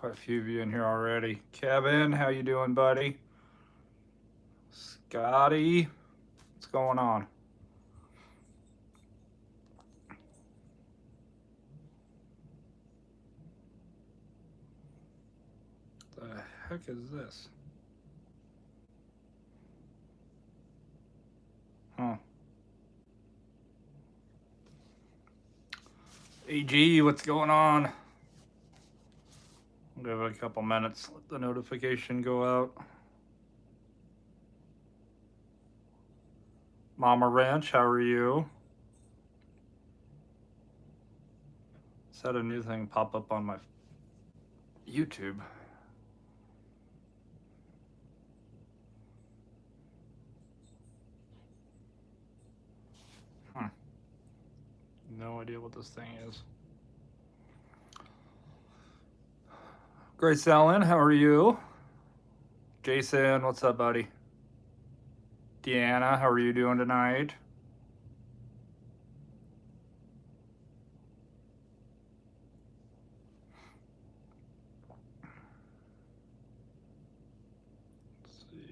Quite a few of you in here already. Kevin, how you doing, buddy? Scotty, what's going on? The heck is this? Huh. AG, what's going on? I'll give it a couple minutes. Let the notification go out. Mama Ranch, how are you? Just had a new thing pop up on my YouTube. No idea what this thing is. Grace Allen, how are you? Jason, what's up, buddy? Deanna, how are you doing tonight? Let's see.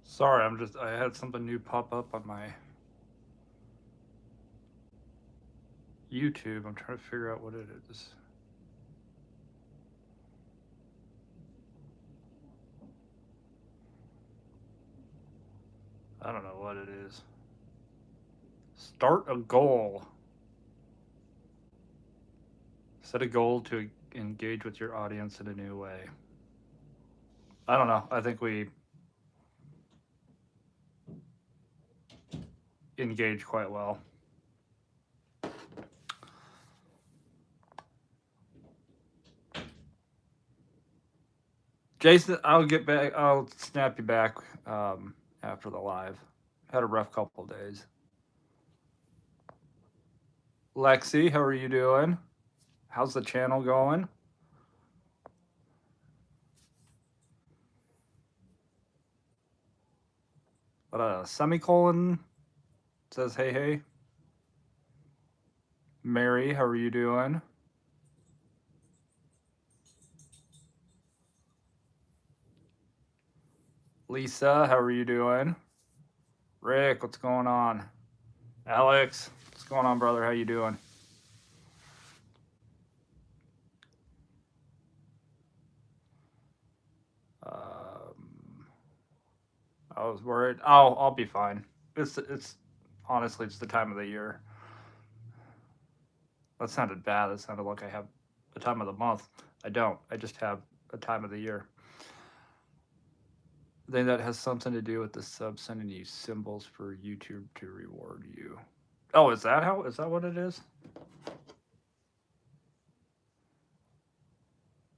Sorry, I had something new pop up on my YouTube. I'm trying to figure out what it is. I don't know what it is. Start a goal. Set a goal to engage with your audience in a new way. I don't know. I think we engage quite well. Jason, I'll get back. I'll snap you back after the live. Had a rough couple days. Lexi, how are you doing? How's the channel going? What a semicolon says hey hey. Mary, how are you doing? Lisa, how are you doing? Rick, what's going on? Alex, what's going on, brother? How you doing? I was worried. I'll be fine. It's honestly it's the time of the year. That sounded bad. That sounded like I have the time of the month. I don't. I just have a time of the year. I think that has something to do with the sub sending you symbols for YouTube to reward you. Oh, is that what it is?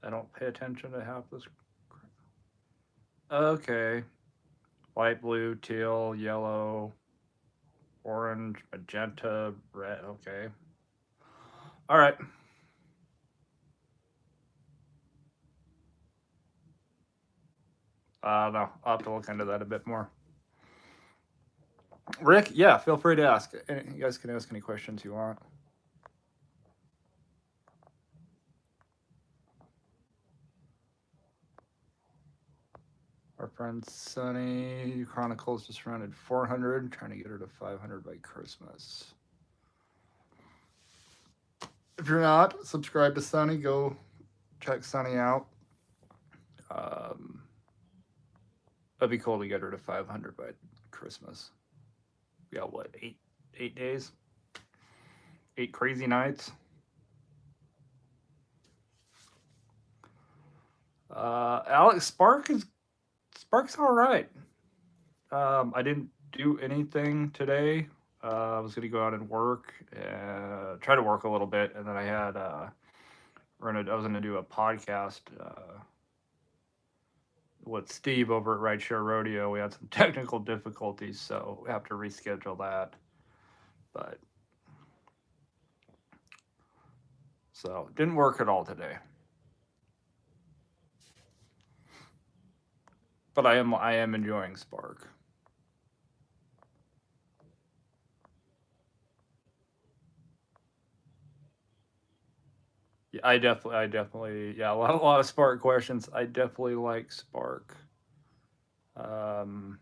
I don't pay attention to half this. Okay. White, blue, teal, yellow, orange, magenta, red. Okay. All right. No, I'll have to look into that a bit more. Rick, yeah, feel free to ask. You guys can ask any questions you want. Our friend Sunny Chronicles just rounded 400, trying to get her to 500 by Christmas. If you're not subscribed to Sunny, go check Sunny out. That'd be cool to get her to 500 by Christmas. We got what, 8 days? 8 crazy nights. Alex, Spark's all right. I didn't do anything today. I was gonna go out and work, try to work a little bit, and then I had I was gonna do a podcast with Steve over at Rideshare Rodeo. We had some technical difficulties, so we have to reschedule that. But so didn't work at all today. But I am enjoying Spark. yeah, a lot of Spark questions. I definitely like Spark. Um,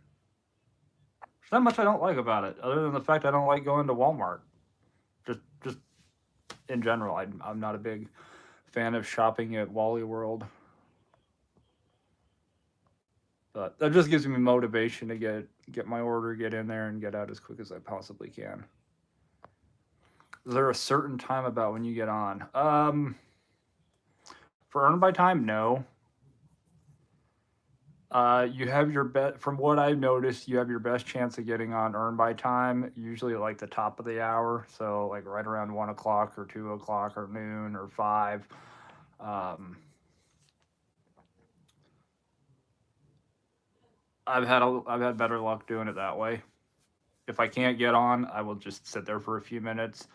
there's not much I don't like about it, other than the fact I don't like going to Walmart. Just in general, I'm not a big fan of shopping at Wally World, but that just gives me motivation to get my order, get in there, and get out as quick as I possibly can. Is there a certain time about when you get on? For earn by time, no. You have your bet. From what I've noticed, you have your best chance of getting on earn by time usually at like the top of the hour, so like right around 1 o'clock or 2 o'clock or noon or 5. Um, I've had better luck doing it that way. If I can't get on, I will just sit there for a few minutes,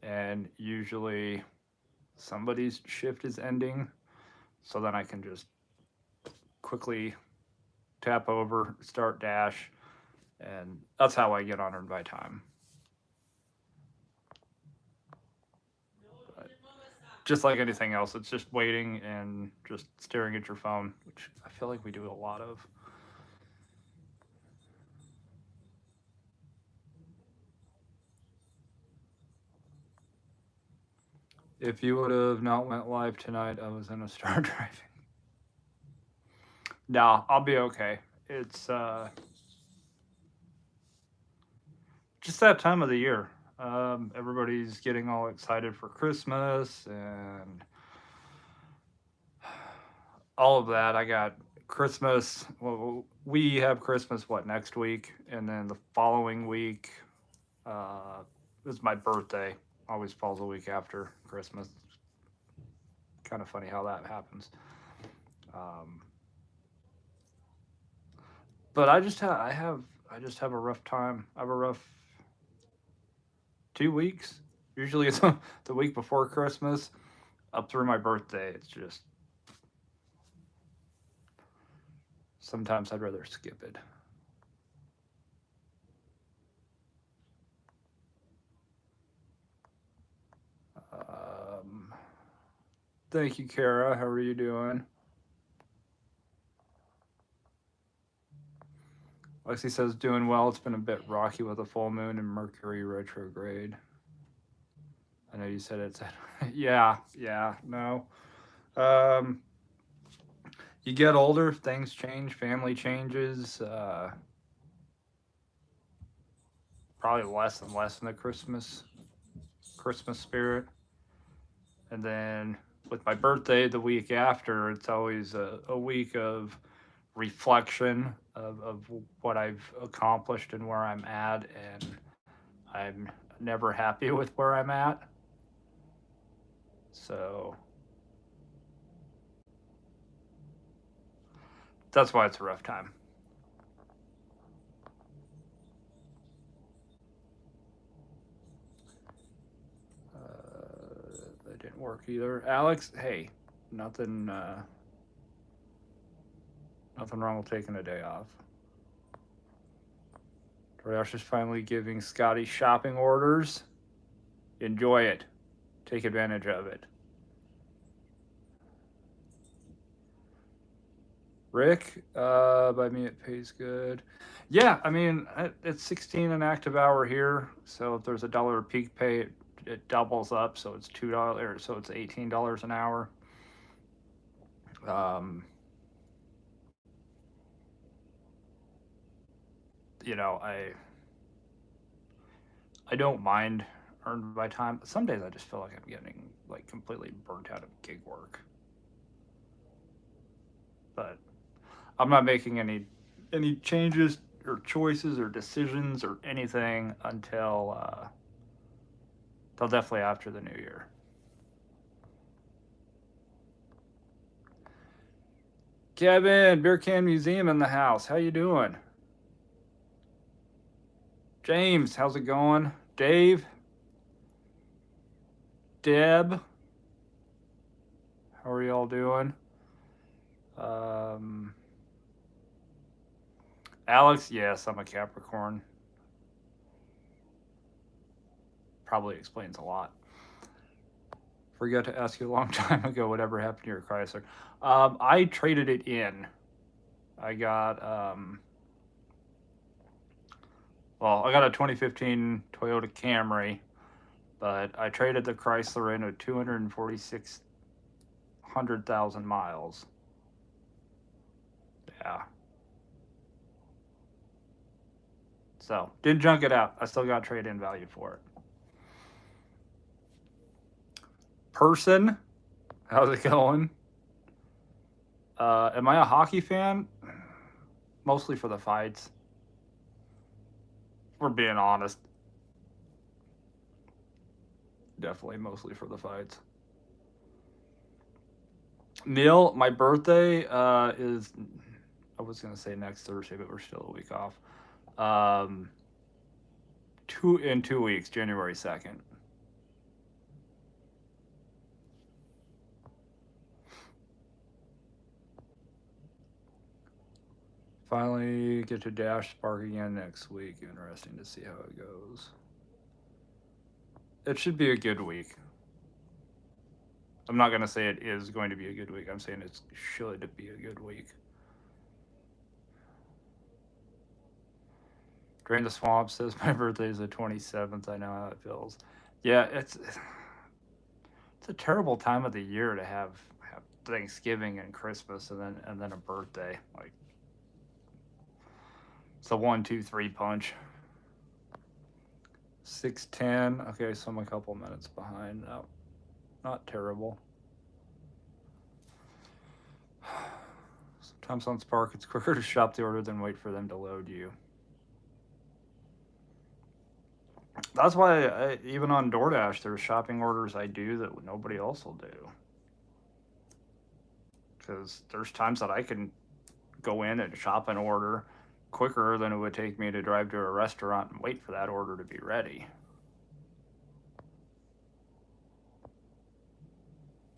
and usually somebody's shift is ending, so then I can just quickly tap over, start dash, and that's how I get on earn by time. But just like anything else, it's just waiting and just staring at your phone, which I feel like we do a lot of. If you would have not went live tonight, I was in a star driving. No, I'll be okay. It's just that time of the year. Everybody's getting all excited for Christmas and all of that. I got Christmas. Well, we have Christmas what next week, and then the following week uh, is my birthday. Always falls a week after Christmas. Kind of funny how that happens. Um, but I just have a rough time. I have a rough 2 weeks. Usually it's the week before Christmas up through my birthday. It's just sometimes I'd rather skip it. Um, Thank you, Kara. How are you doing? Lexi says doing well. It's been a bit rocky with a full moon and Mercury retrograde. I know you said it's yeah, no. Um, you get older, things change, family changes. Probably less and less in the Christmas spirit. And then with my birthday the week after, it's always a week of reflection of what I've accomplished and where I'm at, and I'm never happy with where I'm at. So that's why it's a rough time. That didn't work either. Alex, hey, nothing, nothing wrong with taking a day off. Josh is finally giving Scotty shopping orders. Enjoy it. Take advantage of it. Rick, by me it pays good. Yeah, I mean it's 16 an active hour here, so if there's $1 peak pay, it doubles up, so it's $2, so it's $18 an hour. Um, you know, I don't mind earned by time. Some days I just feel like I'm getting like completely burnt out of gig work, but I'm not making any changes or choices or decisions or anything until definitely after the new year. Kevin, Beer Can Museum in the house. How you doing? James, how's it going? Dave, Deb, how are y'all doing? Um, Alex, yes, I'm a Capricorn. Probably explains a lot. Forgot to ask you a long time ago whatever happened to your Chrysler. I traded it in. I got I got a 2015 Toyota Camry, but I traded the Chrysler in with 246,000 miles. Yeah. So didn't junk it out. I still got trade in value for it. Person, how's it going? Am I a hockey fan? Mostly for the fights. We're being honest. Definitely mostly for the fights. Neil, my birthday is, I was going to say next Thursday, but we're still a week off. Um, 2 weeks, January 2nd. Finally get to dash Spark again next week. Interesting to see how it goes. It should be a good week. I'm not going to say it is going to be a good week. I'm saying it should be a good week. Drain the Swamp says my birthday is the 27th. I know how it feels. Yeah, it's a terrible time of the year to have Thanksgiving and Christmas and then a birthday. Like it's a 1, 2, 3 punch. 6:10. Okay, so I'm a couple minutes behind. No, not terrible. Sometimes on Spark, it's quicker to shop the order than wait for them to load you. That's why even on DoorDash, there's shopping orders I do that nobody else will do. Because there's times that I can go in and shop an order quicker than it would take me to drive to a restaurant and wait for that order to be ready.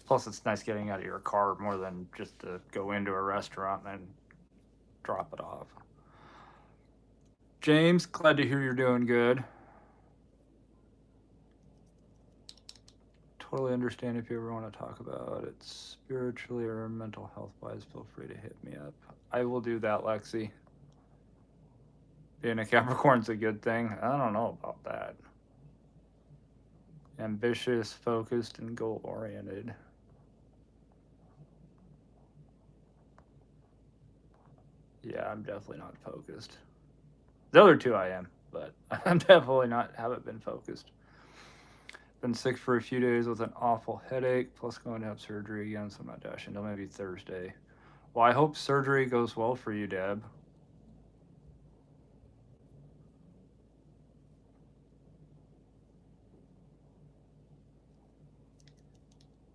Plus, it's nice getting out of your car more than just to go into a restaurant and drop it off. James, glad to hear you're doing good. Totally understand if you ever want to talk about it spiritually or mental health wise, feel free to hit me up. I will do that, Lexi. Being a Capricorn's a good thing. I don't know about that. Ambitious, focused, and goal oriented. Yeah, I'm definitely not focused. The other two I am, but I'm definitely haven't been focused. Been sick for a few days with an awful headache, plus going to have surgery again, so I'm not dashing until maybe Thursday. Well, I hope surgery goes well for you, Deb.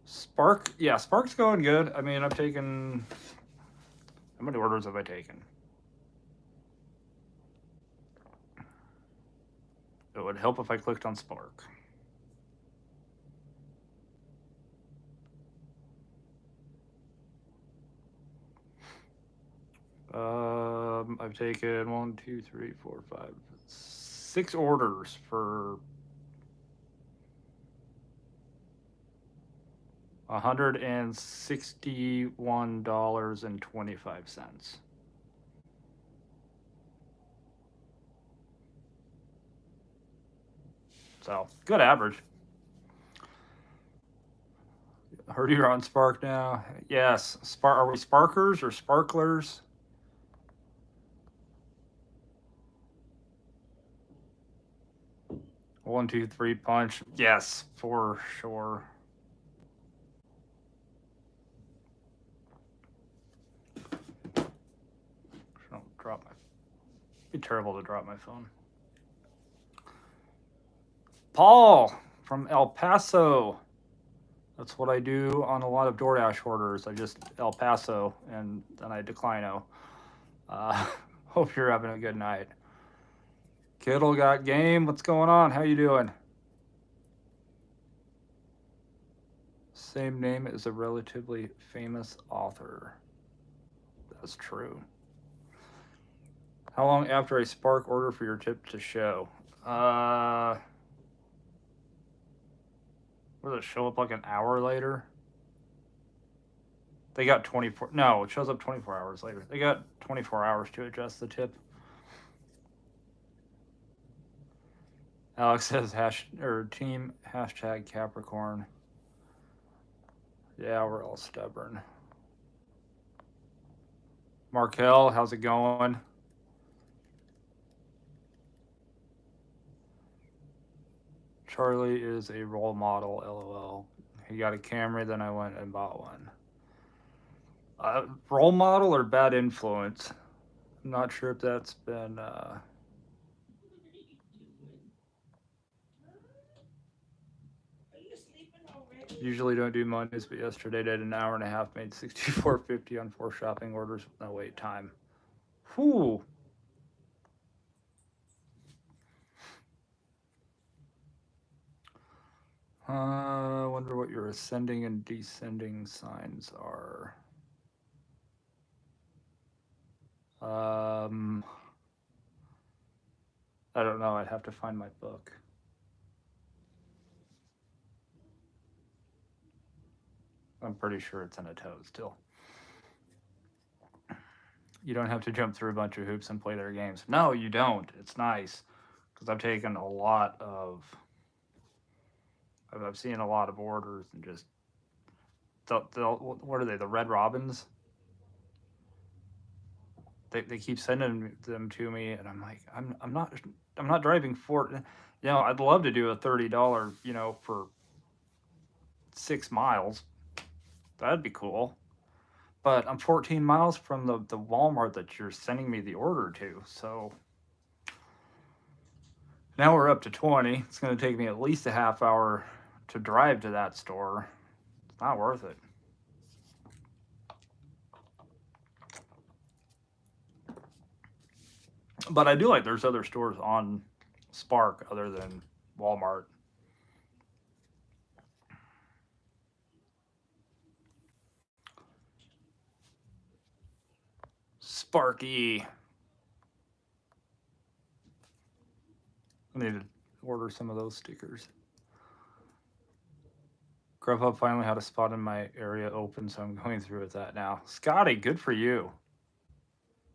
Spark, yeah, Spark's going good. I mean, I've taken, how many orders have I taken? It would help if I clicked on Spark. I've taken 1, 2, 3, 4, 5, 6 orders for $161.25. So good average. Heard you're on Spark now. Yes, Spark. Are we Sparkers or Sparklers? One, two, three, punch. Yes, for sure. Don't drop my. It'd be terrible to drop my phone. Paul from El Paso. That's what I do on a lot of DoorDash orders. I just El Paso and then I declino. Hope you're having a good night. Kittle got game. What's going on? How you doing? Same name as a relatively famous author. That's true. How long after a Spark order for your tip to show? Will it show up like an hour later? They got 24. No, it shows up 24 hours later. They got 24 hours to adjust the tip. Alex says team hashtag Capricorn. Yeah, we're all stubborn. Markel, how's it going? Charlie is a role model, lol. He got a Camry, then I went and bought one. Role model or bad influence? I'm not sure if that's been. Usually don't do Mondays, but yesterday did an hour and a half, made $64.50 on 4 shopping orders with no wait time. Whew. I wonder what your ascending and descending signs are. I don't know. I'd have to find my book. I'm pretty sure it's in a toad still. You don't have to jump through a bunch of hoops and play their games. No, you don't. It's nice because I've taken a lot of. I've seen a lot of orders and just. What are they? The Red Robins? They keep sending them to me, and I'm like, I'm not driving for. You know, I'd love to do a $30, for 6 miles. That'd be cool. But I'm 14 miles from the Walmart that you're sending me the order to. So now we're up to 20. It's going to take me at least a half hour to drive to that store. It's not worth it. But I do like there's other stores on Spark other than Walmart. Sparky. I need to order some of those stickers. Grubhub finally had a spot in my area open, so I'm going through with that now. Scotty, good for you.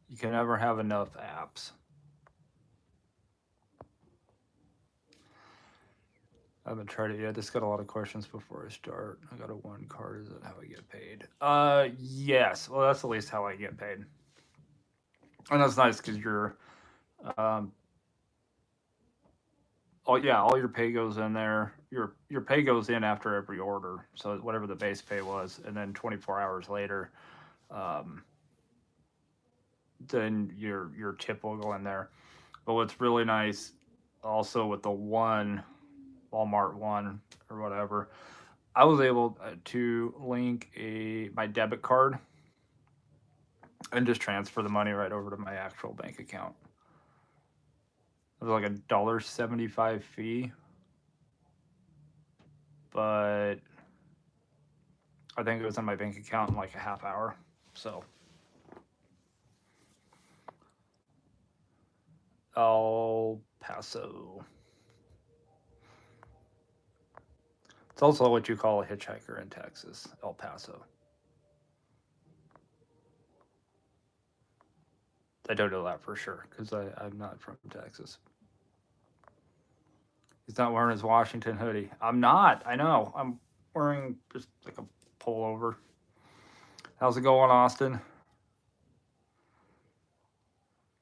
You can never have enough apps. I haven't tried it yet. Just got a lot of questions before I start. I got a one card. Is that how I get paid? Yes. Well, that's at least how I get paid. And that's nice because you're, um, oh yeah, all your pay goes in there. Your pay goes in after every order. So whatever the base pay was, and then 24 hours later, um, then your tip will go in there. But what's really nice, also with the one Walmart one or whatever, I was able to link my debit card and just transfer the money right over to my actual bank account. It was like $1.75 fee, but I think it was in my bank account in like a half hour. So El Paso. It's also what you call a hitchhiker in Texas, El Paso. I don't know that for sure because I'm not from Texas. He's not wearing his Washington hoodie. I'm not. I know. I'm wearing just like a pullover. How's it going, Austin?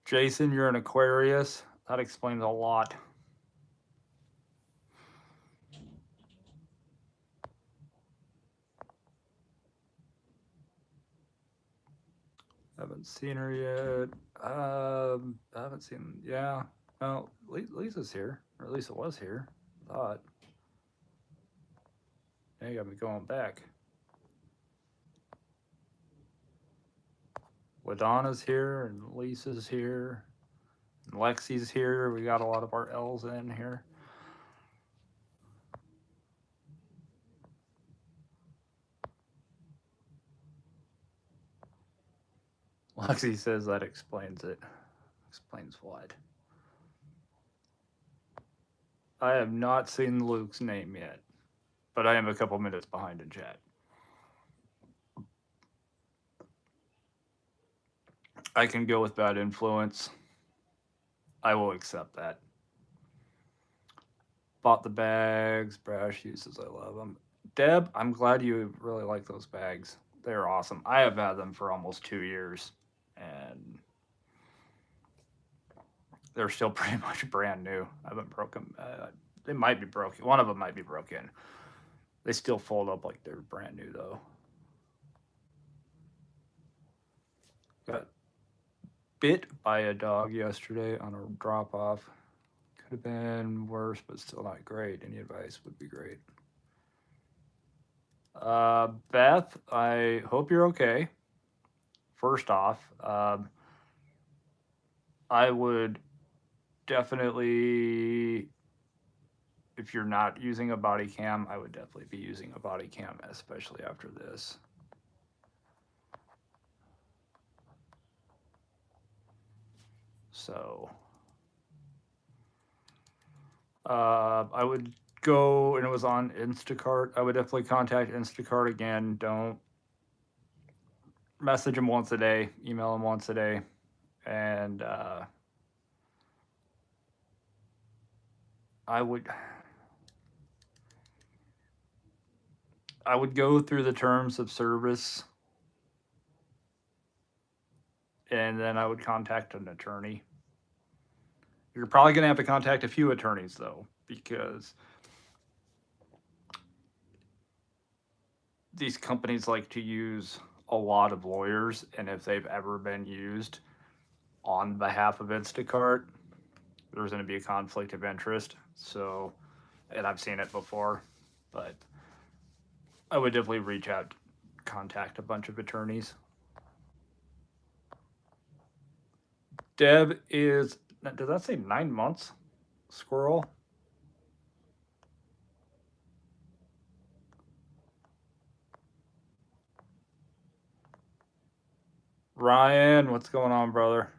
Jason, you're an Aquarius. That explains a lot. Haven't seen her yet. I haven't seen. Yeah. Well, Lisa's here, or Lisa was here. Thought. Yeah, you got me going back. Ladonna's here, and Lisa's here, and Lexi's here. We got a lot of our L's in here. Lexi says that explains it. Explains what. I have not seen Luke's name yet. but I am a couple minutes behind in chat. I can go with bad influence. I will accept that. Bought the bags. Brash uses. I love them. Deb, I'm glad you really like those bags. They're awesome. I have had them for almost 2 years, and they're still pretty much brand new. I haven't broken. They might be broken. One of them might be broken. They still fold up like they're brand new though. Got bit by a dog yesterday on a drop off. Could have been worse, but still not great. Any advice would be great. Beth, I hope you're okay. First off, I would definitely, if you're not using a body cam, I would definitely be using a body cam, especially after this. So, I would go, and it was on Instacart. I would definitely contact Instacart again. Don't message them once a day, email them once a day, and I would go through the terms of service, and then I would contact an attorney. You're probably going to have to contact a few attorneys though, because these companies like to use a lot of lawyers, and if they've ever been used on behalf of Instacart, there's going to be a conflict of interest. So, and I've seen it before, but I would definitely reach out, contact a bunch of attorneys. Deb is, does that say 9 months? Squirrel? Ryan, what's going on, brother?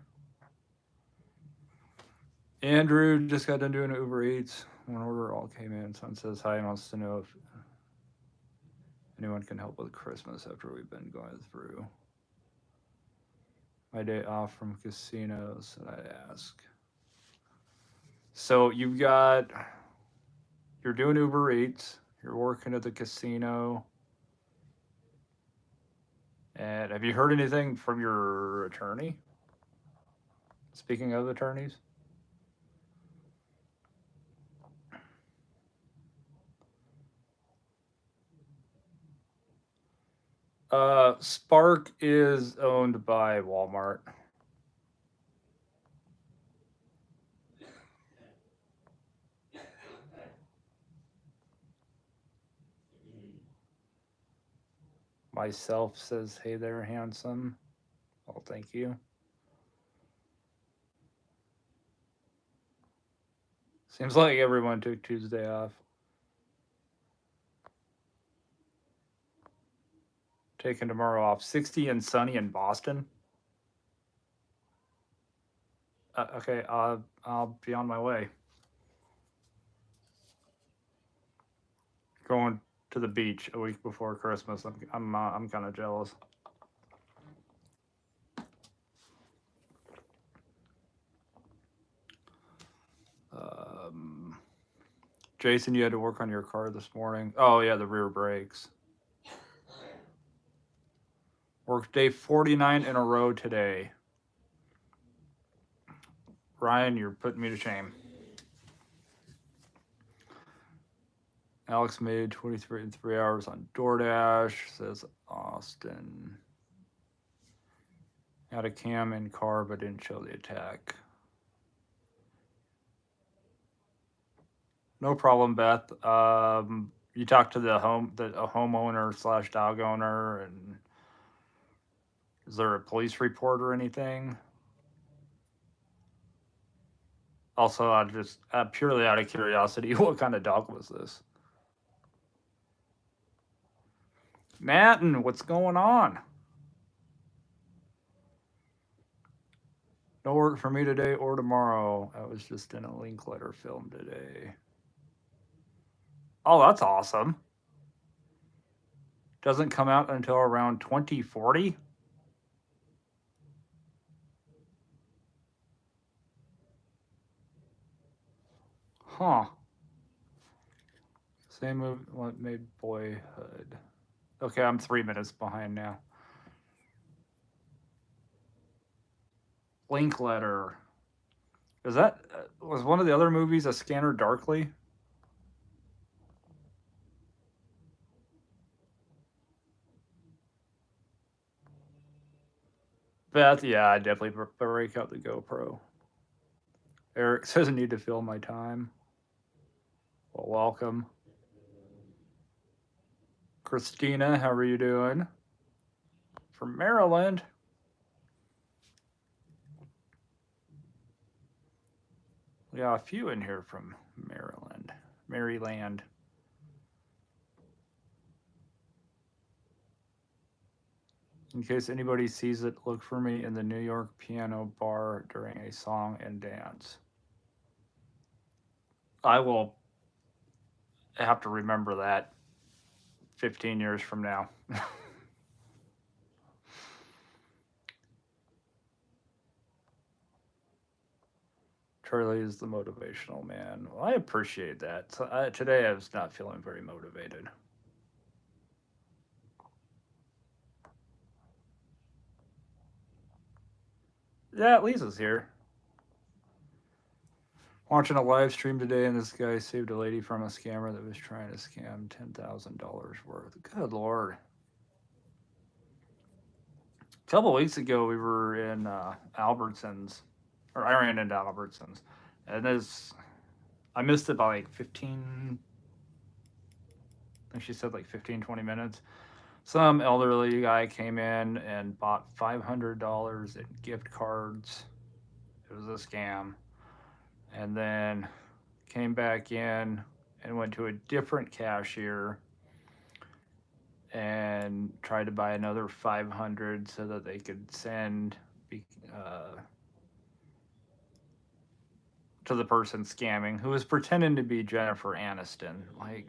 Andrew just got done doing Uber Eats. One order all came in. Son says hi and wants to know if anyone can help with Christmas after we've been going through my day off from casinos. And I ask. So you're doing Uber Eats. You're working at the casino. And have you heard anything from your attorney? Speaking of attorneys? Spark is owned by Walmart. Myself says, hey there, handsome. Well, thank you. Seems like everyone took Tuesday off. Taking tomorrow off. 60 and sunny in Boston. Okay, I'll be on my way. Going to the beach a week before Christmas. I'm kind of jealous. Jason, you had to work on your car this morning. Oh yeah, the rear brakes. Worked day 49 in a row today. Ryan, you're putting me to shame. Alex made 23 in 3 hours on DoorDash, says Austin. Had a cam in car but didn't show the attack. No problem, Beth. You talked to a homeowner / dog owner, and is there a police report or anything? Also, I just purely out of curiosity, what kind of dog was this? Matten, what's going on? No work for me today or tomorrow. I was just in a Linkletter film today. Oh, that's awesome. doesn't come out until around 2040. Huh. Same movie what made Boyhood. Okay, I'm 3 minutes behind now. Linkletter. Is that was one of the other movies a Scanner Darkly? Beth, yeah, I definitely break out the GoPro. Eric says I need to fill my time. Well, welcome. Christina, how are you doing? From Maryland. We got a few in here from Maryland. Maryland. In case anybody sees it, look for me in the New York piano bar during a song and dance. I will have to remember that 15 years from now. Charlie is the motivational man. Well, I appreciate that. So, today I was not feeling very motivated. Yeah, Lisa's here. Watching a live stream today, and this guy saved a lady from a scammer that was trying to scam $10,000 worth. Good lord. A couple weeks ago, we were in Albertsons, or I ran into Albertsons, and I missed it by like 15, I think she said like 15, 20 minutes. Some elderly guy came in and bought $500 in gift cards. It was a scam. And then came back in and went to a different cashier and tried to buy another 500 so that they could send to the person scamming, who was pretending to be Jennifer Aniston. Like,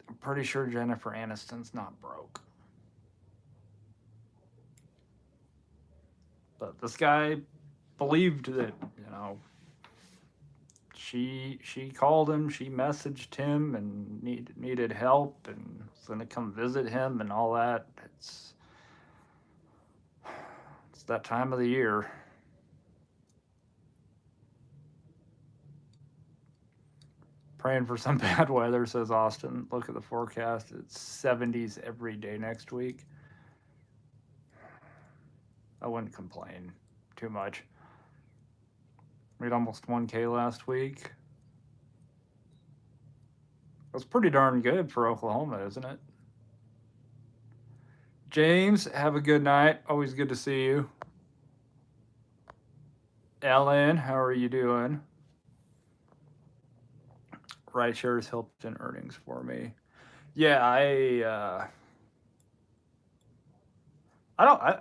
I'm pretty sure Jennifer Aniston's not broke. But this guy believed that, she called him, she messaged him and needed help and was going to come visit him and all that. It's that time of the year. Praying for some bad weather, says Austin. Look at the forecast. It's 70s every day next week. I wouldn't complain too much. Made almost 1K last week. That's pretty darn good for Oklahoma, isn't it? James, have a good night. Always good to see you. Ellen, how are you doing? Rideshares helped in earnings for me. Yeah, I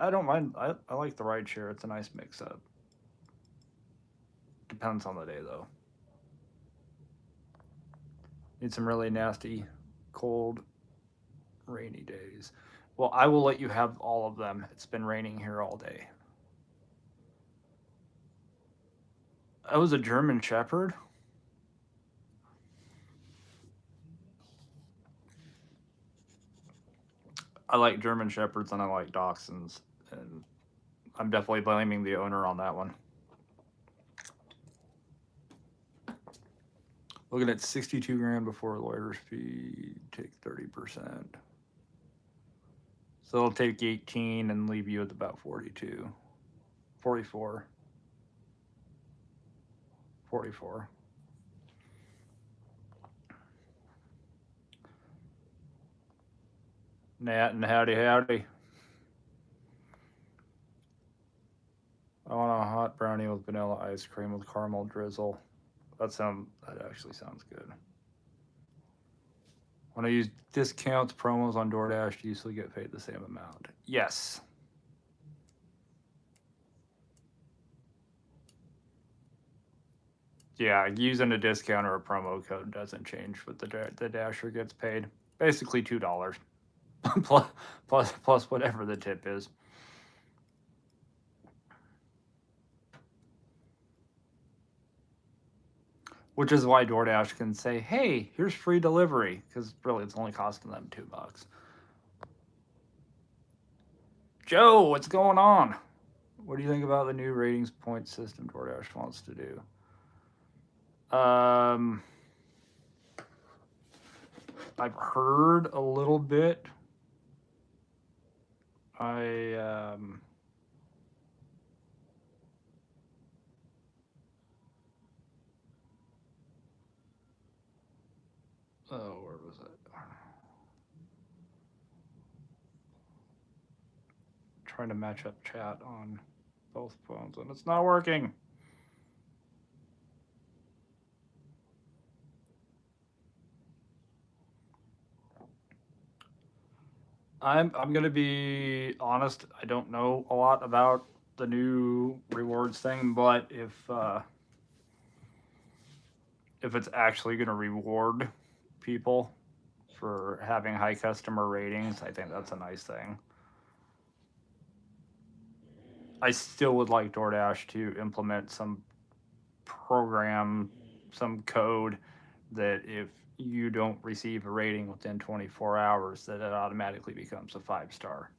don't mind. I like the rideshare. It's a nice mix up. Depends on the day though. Need some really nasty, cold, rainy days. Well, I will let you have all of them. It's been raining here all day. I was a German Shepherd. I like German Shepherds and I like Dachshunds, and I'm definitely blaming the owner on that one. Looking at 62 grand before lawyer's fee, take 30%. So it'll take 18 and leave you at about 42, 44, 44. Nat and howdy. I want a hot brownie with vanilla ice cream with caramel drizzle. That actually sounds good. When I use discounts, promos on DoorDash, you usually get paid the same amount. Yes. Yeah, using a discount or a promo code doesn't change what the dasher gets paid. Basically $2 plus whatever the tip is. Which is why DoorDash can say, "Hey, here's free delivery," because really it's only costing them $2. Joe, what's going on? What do you think about the new ratings point system DoorDash wants to do? I've heard a little bit. I oh, where was it? Trying to match up chat on both phones and it's not working. I'm gonna be honest. I don't know a lot about the new rewards thing, but if it's actually gonna reward people for having high customer ratings, I think that's a nice thing. I still would like DoorDash to implement some program, some code that if you don't receive a rating within 24 hours, that it automatically becomes a 5-star.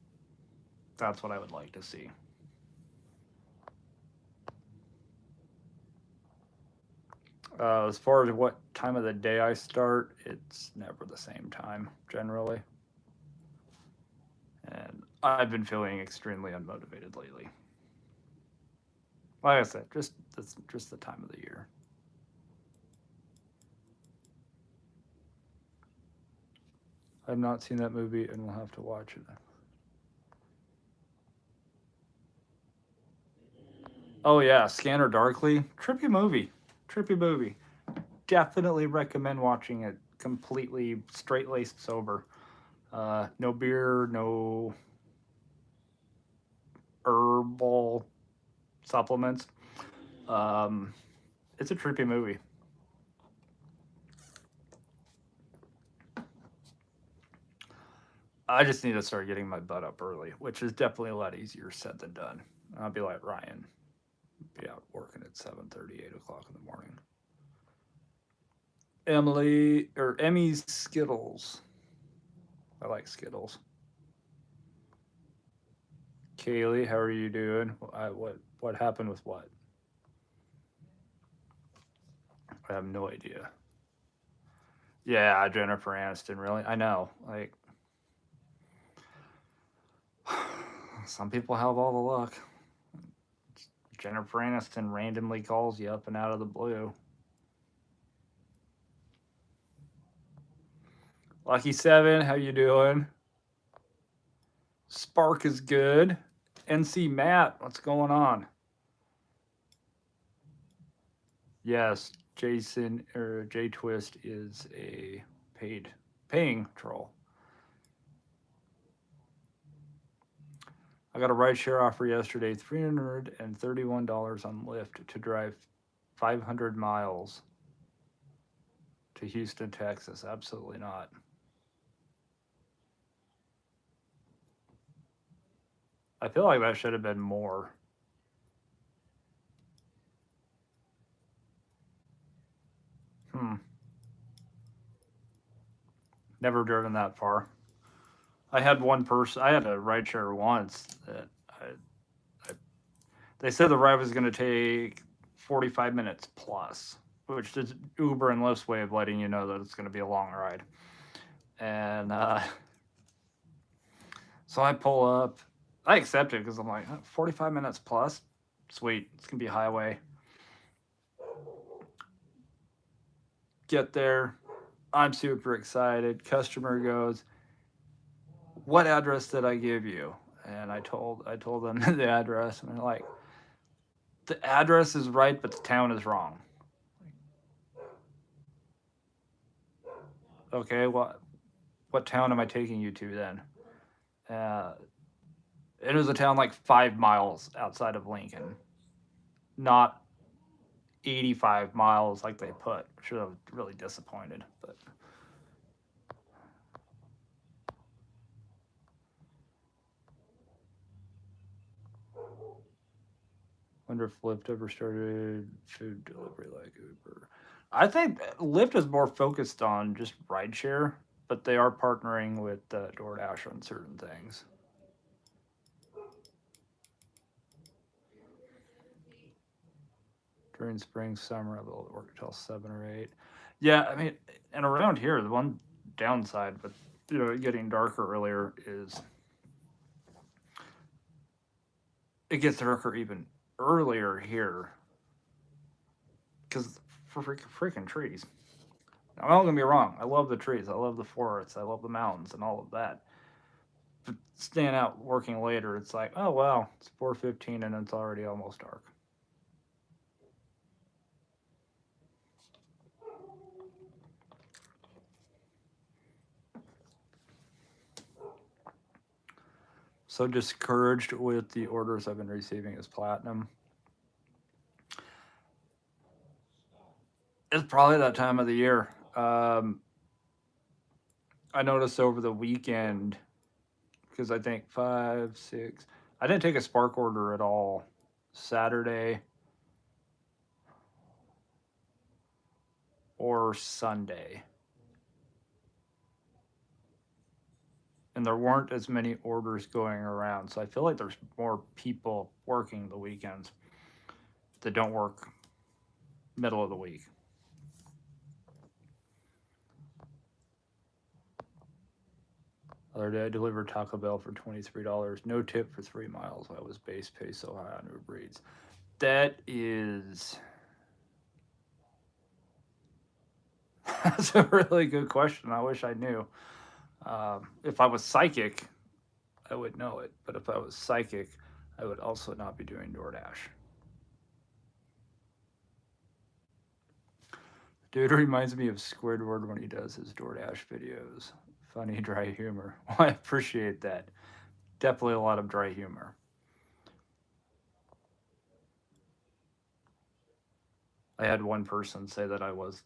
That's what I would like to see. As far as what time of the day I start, it's never the same time generally. And I've been feeling extremely unmotivated lately. Like I said, just the time of the year. I've not seen that movie and we'll have to watch it. Oh yeah, Scanner Darkly, trippy movie. Trippy movie. Definitely recommend watching it completely straight laced sober. No beer, no herbal supplements. Um, it's a trippy movie. I just need to start getting my butt up early, which is definitely a lot easier said than done. I'll be like Ryan, be out working at 7:30, 8 o'clock in the morning. Emmy's Skittles. I like Skittles. Kaylee, how are you doing? What happened with what? I have no idea. Yeah, Jennifer Aniston. Really, I know. Like, some people have all the luck. Jennifer Aniston randomly calls you up and out of the blue. Lucky Seven, how you doing? Spark is good. NC Matt, what's going on? Yes, Jason or J Twist is a paying troll. I got a rideshare offer yesterday, $331 on Lyft to drive 500 miles to Houston, Texas. Absolutely not. I feel like that should have been more. Hmm. Never driven that far. I had one person. I had a rideshare once that I they said the ride was going to take 45 minutes plus, which is Uber and Lyft's way of letting you know that it's going to be a long ride. And so I pull up. I accept it because I'm like, 45 minutes plus? Sweet. It's going to be a highway. Get there. I'm super excited. Customer goes, "What address did I give you?" And I told them the address, and they're like, "The address is right, but the town is wrong." Okay, what town am I taking you to then? Uh, it was a town like 5 miles outside of Lincoln, not 85 miles like they put. Should have really disappointed, but wonder if Lyft ever started food delivery like Uber. I think Lyft is more focused on just rideshare, but they are partnering with DoorDash on certain things. During spring, summer, I'll be able to work till 7 or 8. Yeah, I mean, and around here, the one downside with getting darker earlier is it gets darker even earlier here because for freaking trees. Now, I'm not gonna be wrong. I love the trees. I love the forests. I love the mountains and all of that. But staying out working later, it's like, oh wow, it's 4:15 and it's already almost dark. So discouraged with the orders I've been receiving as platinum. It's probably that time of the year. I noticed over the weekend because I think 5, 6. I didn't take a Spark order at all Saturday or Sunday, and there weren't as many orders going around. So I feel like there's more people working the weekends that don't work middle of the week. Other day, I delivered Taco Bell for $23. No tip for 3 miles. Why was base pay so high on Uber Eats? That is that's a really good question. I wish I knew. If I was psychic, I would know it. But if I was psychic, I would also not be doing DoorDash. Dude reminds me of Squidward when he does his DoorDash videos. Funny, dry humor. Well, I appreciate that. Definitely a lot of dry humor. I had one person say that I was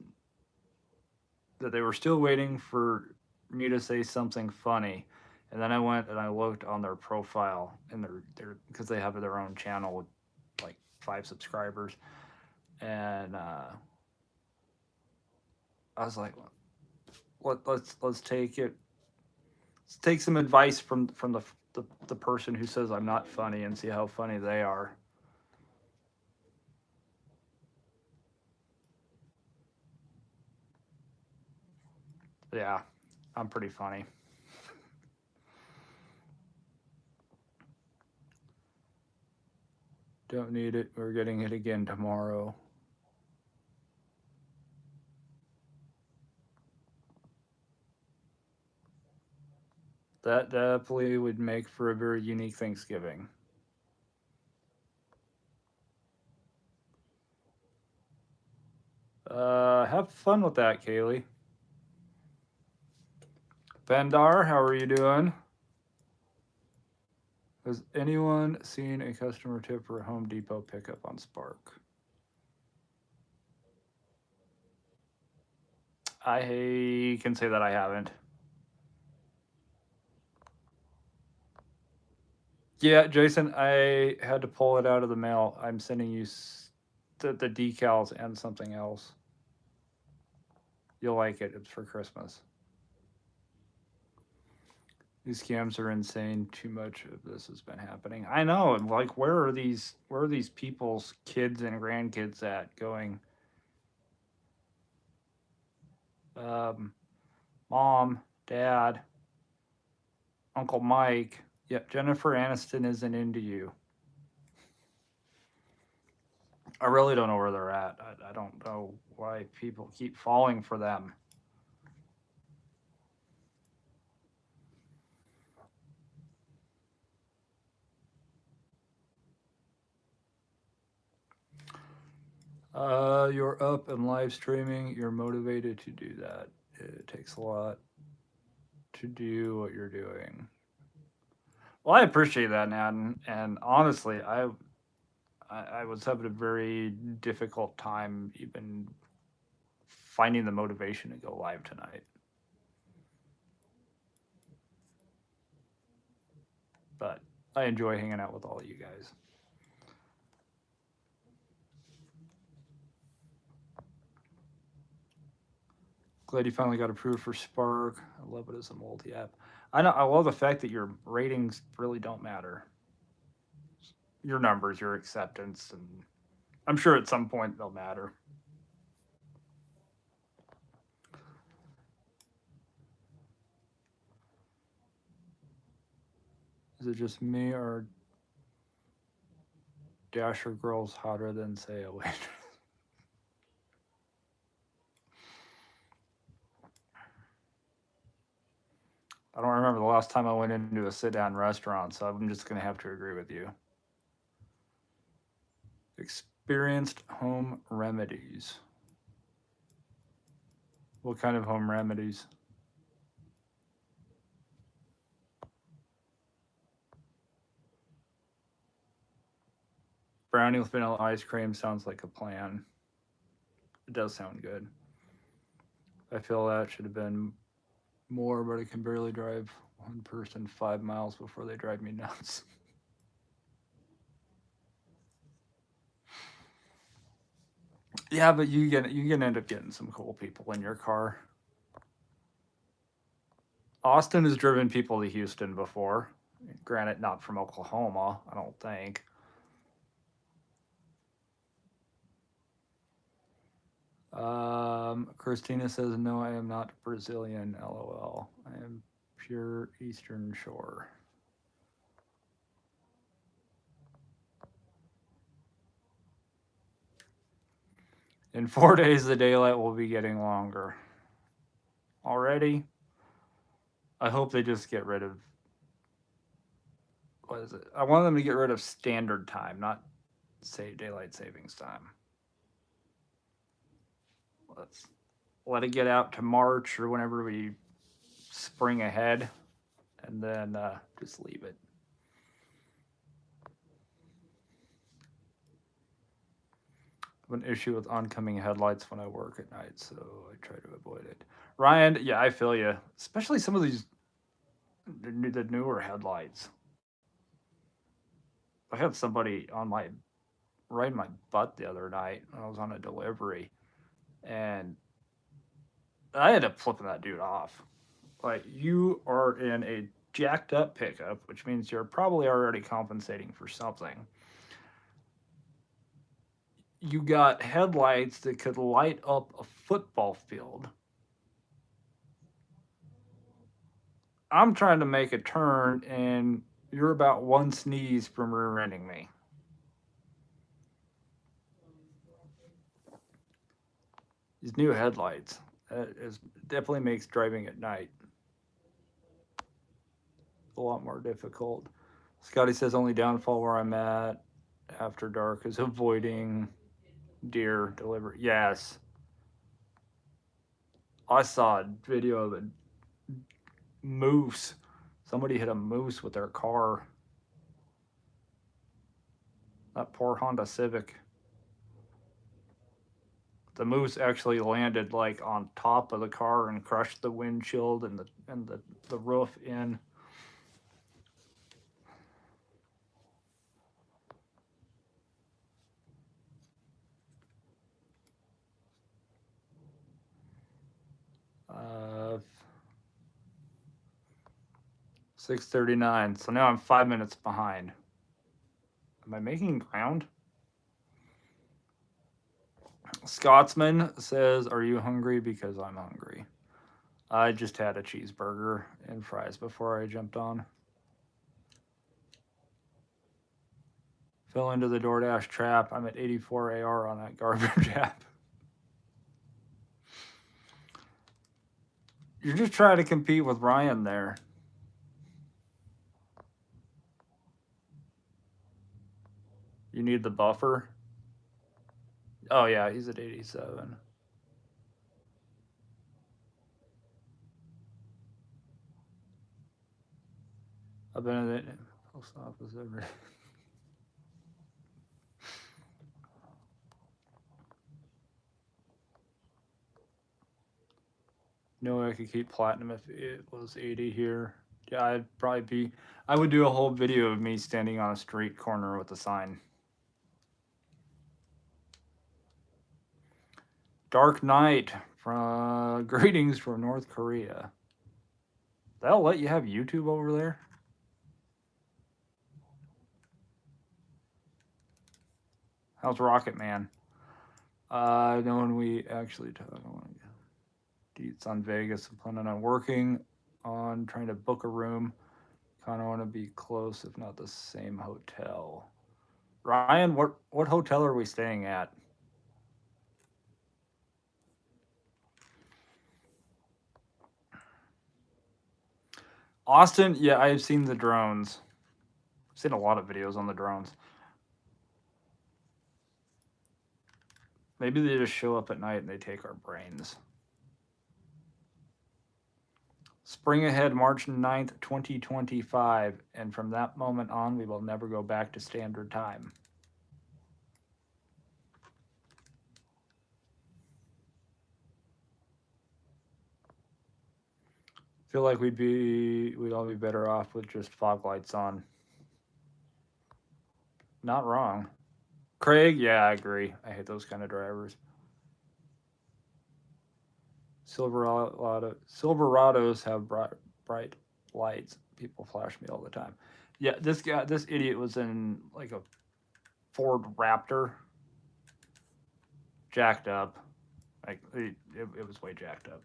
that they were still waiting for me to say something funny, and then I went and I looked on their profile and their because they have their own channel with like 5 subscribers, and I was like, let's take it. Let's take some advice from the person who says I'm not funny and see how funny they are. Yeah, I'm pretty funny. Don't need it. We're getting it again tomorrow. That definitely would make for a very unique Thanksgiving. Have fun with that, Kaylee. Bandar, how are you doing? Has anyone seen a customer tip for a Home Depot pickup on Spark? I can say that I haven't. Yeah, Jason, I had to pull it out of the mail. I'm sending you the decals and something else. You'll like it. It's for Christmas. These scams are insane. Too much of this has been happening. I know. And like, where are these people's kids and grandkids at going? Um, Mom, Dad, Uncle Mike. Yep, Jennifer Aniston isn't into you. I really don't know where they're at. I don't know why people keep falling for them. You're up and live streaming. You're motivated to do that. It takes a lot to do what you're doing. Well, I appreciate that, Nat, and honestly, I was having a very difficult time even finding the motivation to go live tonight. But I enjoy hanging out with all of you guys. Glad you finally got approved for Spark. I love it as a multi-app. I know. I love the fact that your ratings really don't matter. Your numbers, your acceptance, and I'm sure at some point they'll matter. Is it just me or Dasher girls hotter than say a waitress? I don't remember the last time I went into a sit-down restaurant, so I'm just gonna have to agree with you. Experienced home remedies. What kind of home remedies? Brownie with vanilla ice cream sounds like a plan. It does sound good. I feel that should have been more, but I can barely drive one person 5 miles before they drive me nuts. Yeah, but you can end up getting some cool people in your car. Austin has driven people to Houston before. Granted, not from Oklahoma, I don't think. Christina says, no, I am not Brazilian, lol. I am pure Eastern Shore. In 4 days, the daylight will be getting longer. Already? I hope they just get rid of. What is it? I want them to get rid of standard time, not say daylight savings time. Let's let it get out to March or whenever we spring ahead, and then just leave it. I have an issue with oncoming headlights when I work at night, so I try to avoid it. Ryan, yeah, I feel you. Especially some of these the newer headlights. I had somebody on my right in my butt the other night when I was on a delivery, and I ended up flipping that dude off. Like, you are in a jacked up pickup, which means you're probably already compensating for something. You got headlights that could light up a football field. I'm trying to make a turn, and you're about one sneeze from rear-ending me. These new headlights definitely makes driving at night a lot more difficult. Scotty says only downfall where I'm at after dark is avoiding deer delivery. Yes, I saw a video of a moose. Somebody hit a moose with their car. That poor Honda Civic. The moose actually landed like on top of the car and crushed the windshield and the roof in. Uh, 6:39. So now I'm 5 minutes behind. Am I making ground? Scotsman says, "Are you hungry? Because I'm hungry. I just had a cheeseburger and fries before I jumped on. Fell into the DoorDash trap. I'm at 84 AR on that garbage app. You're just trying to compete with Ryan there. You need the buffer. Oh yeah, he's at 87. I've been in the post office every. No way I could keep platinum if it was 80 here. Yeah, I'd probably be. I would do a whole video of me standing on a street corner with a sign. Dark Knight from greetings from North Korea. That'll let you have YouTube over there? How's Rocket Man? No, when we actually talk, I want to deets on Vegas. I'm planning on working on trying to book a room. Kind of want to be close, if not the same hotel. Ryan, what hotel are we staying at? Austin? Yeah, I've seen the drones. I've seen a lot of videos on the drones. Maybe they just show up at night and they take our brains. Spring ahead, March 9th, 2025. And from that moment on, we will never go back to standard time. Feel like we'd all be better off with just fog lights on. Not wrong. Craig, yeah, I agree. I hate those kind of drivers. Silverados have bright lights. People flash me all the time. Yeah, this idiot was in like a Ford Raptor, jacked up. Like it was way jacked up.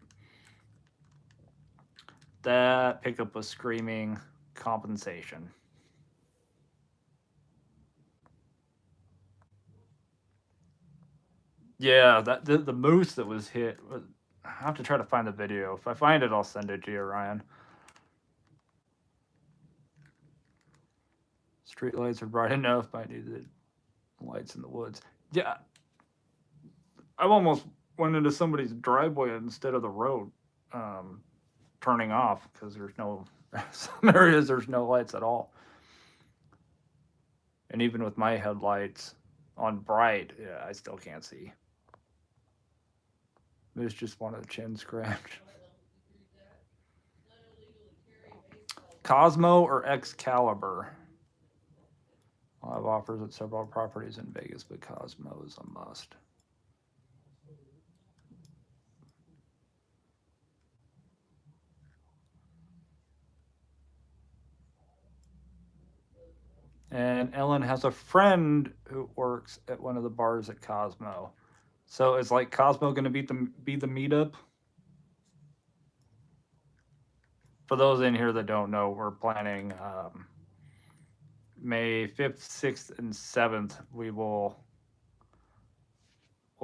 That pickup was screaming compensation. Yeah, that the moose that was hit. I have to try to find the video. If I find it, I'll send it to you, Ryan. Street lights are bright enough. I need the lights in the woods. Yeah, I've almost went into somebody's driveway instead of the road, turning off because there's no some areas there's no lights at all. And even with my headlights on bright, yeah, I still can't see. There's just one of the chin scratch. Cosmo or Excalibur? I'll have offers at several properties in Vegas, but Cosmo is a must. And Ellen has a friend who works at one of the bars at Cosmo. So is like Cosmo going to be the meetup? For those in here that don't know, we're planning May 5th, 6th, and 7th. We'll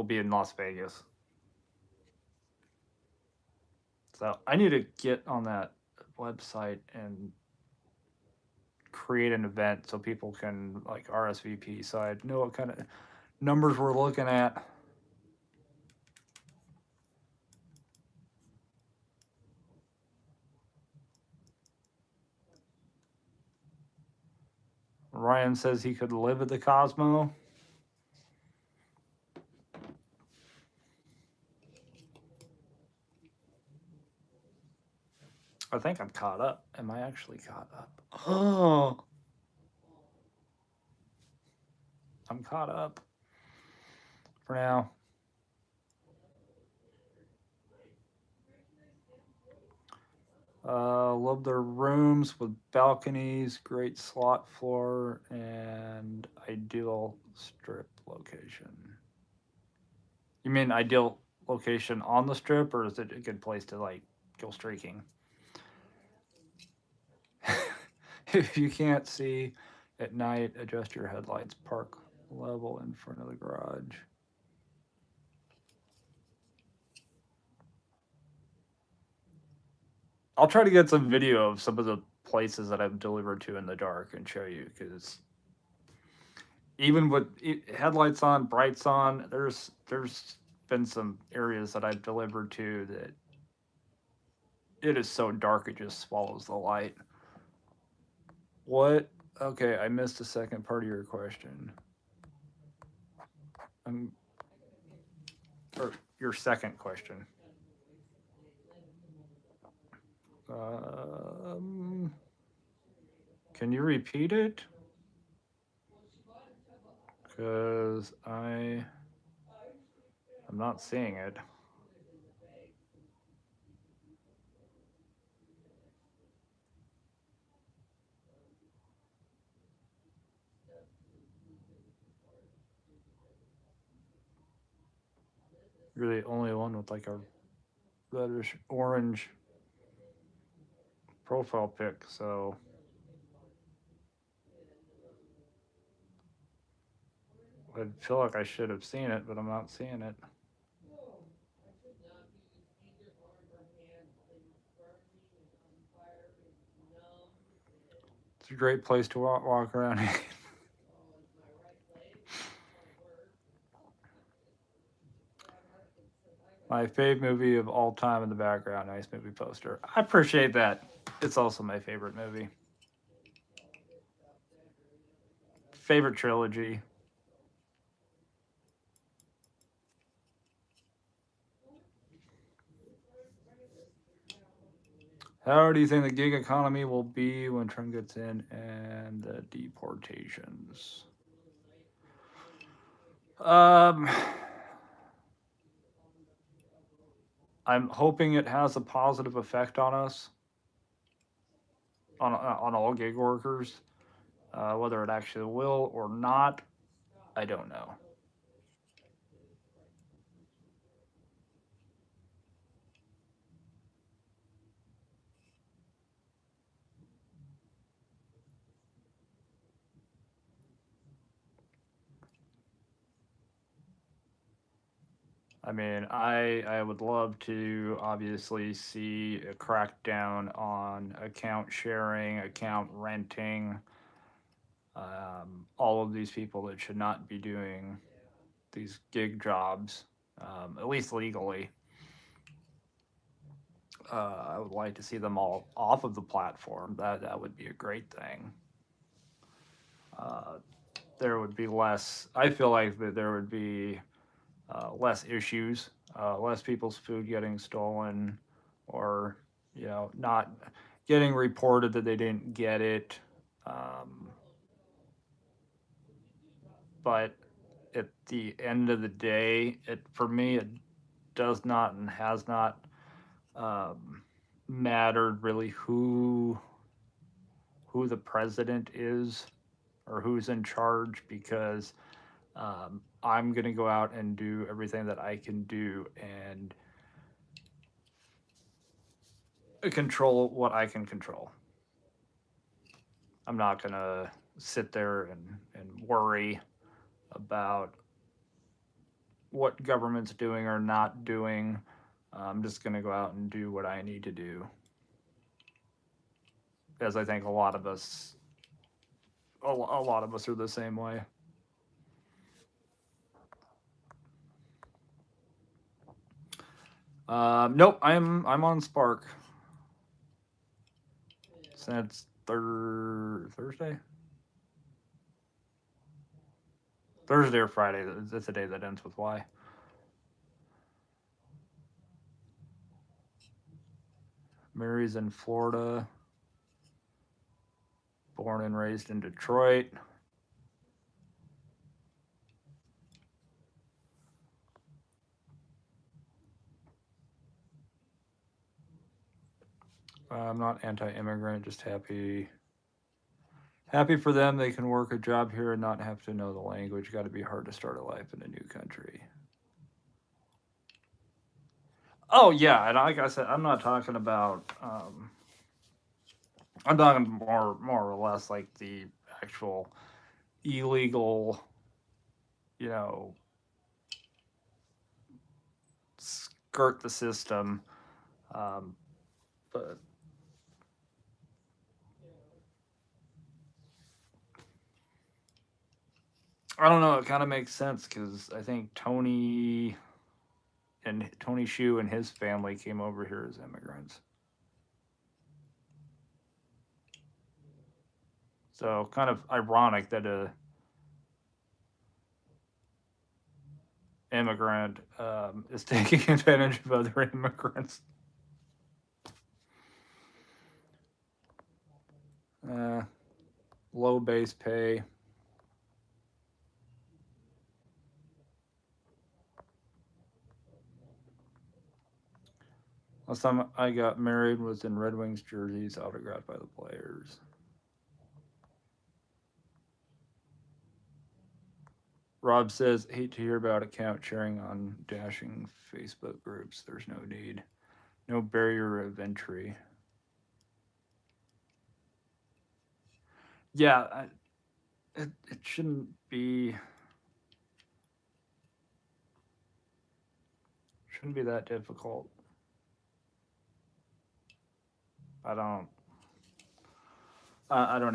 be in Las Vegas. So I need to get on that website and create an event so people can like RSVP. So I know what kind of numbers we're looking at. Ryan says he could live at the Cosmo. I think I'm caught up. Am I actually caught up? Oh, I'm caught up for now. Love their rooms with balconies, great slot floor, and ideal strip location. You mean ideal location on the strip, or is it a good place to like go streaking? If you can't see at night, adjust your headlights. Park level in front of the garage. I'll try to get some video of some of the places that I've delivered to in the dark and show you, because even with headlights on, brights on, there's been some areas that I've delivered to that it is so dark it just swallows the light. What? Okay, I missed the second part of your question. Or your second question. Um, can you repeat it? Because I'm not seeing it. You're the only one with like a reddish orange profile pic, so I feel like I should have seen it, but I'm not seeing it. It's a great place to walk around. My fave movie of all time in the background. Nice movie poster. I appreciate that. It's also my favorite movie. Favorite trilogy. How do you think the gig economy will be when Trump gets in and the deportations? Um, I'm hoping it has a positive effect on us, on all gig workers. Whether it actually will or not, I don't know. I mean, I would love to obviously see a crackdown on account sharing, account renting, all of these people that should not be doing these gig jobs, at least legally. I would like to see them all off of the platform. That would be a great thing. Uh, there would be less. I feel like that there would be less issues, less people's food getting stolen, or not getting reported that they didn't get it. Um, but at the end of the day, it for me it does not and has not um, mattered really who the president is or who's in charge because I'm going to go out and do everything that I can do and control what I can control. I'm not going to sit there and worry about what government's doing or not doing. I'm just going to go out and do what I need to do. As I think a lot of us are the same way. Nope, I'm on Spark since Thursday or Friday. That's the day that ends with Y. Mary's in Florida, born and raised in Detroit. I'm not anti-immigrant, just happy for them. They can work a job here and not have to know the language. Got to be hard to start a life in a new country. Oh yeah, and like I said, I'm not talking about. I'm talking more or less like the actual illegal, you know, skirt the system. Um, but I don't know. It kind of makes sense because I think Tony Shu and his family came over here as immigrants. So kind of ironic that a immigrant is taking advantage of other immigrants. low base pay. Last time I got married was in Red Wings jerseys autographed by the players. Rob says, hate to hear about account sharing on dashing Facebook groups. There's no need. No barrier of entry. Yeah, it shouldn't be that difficult. I don't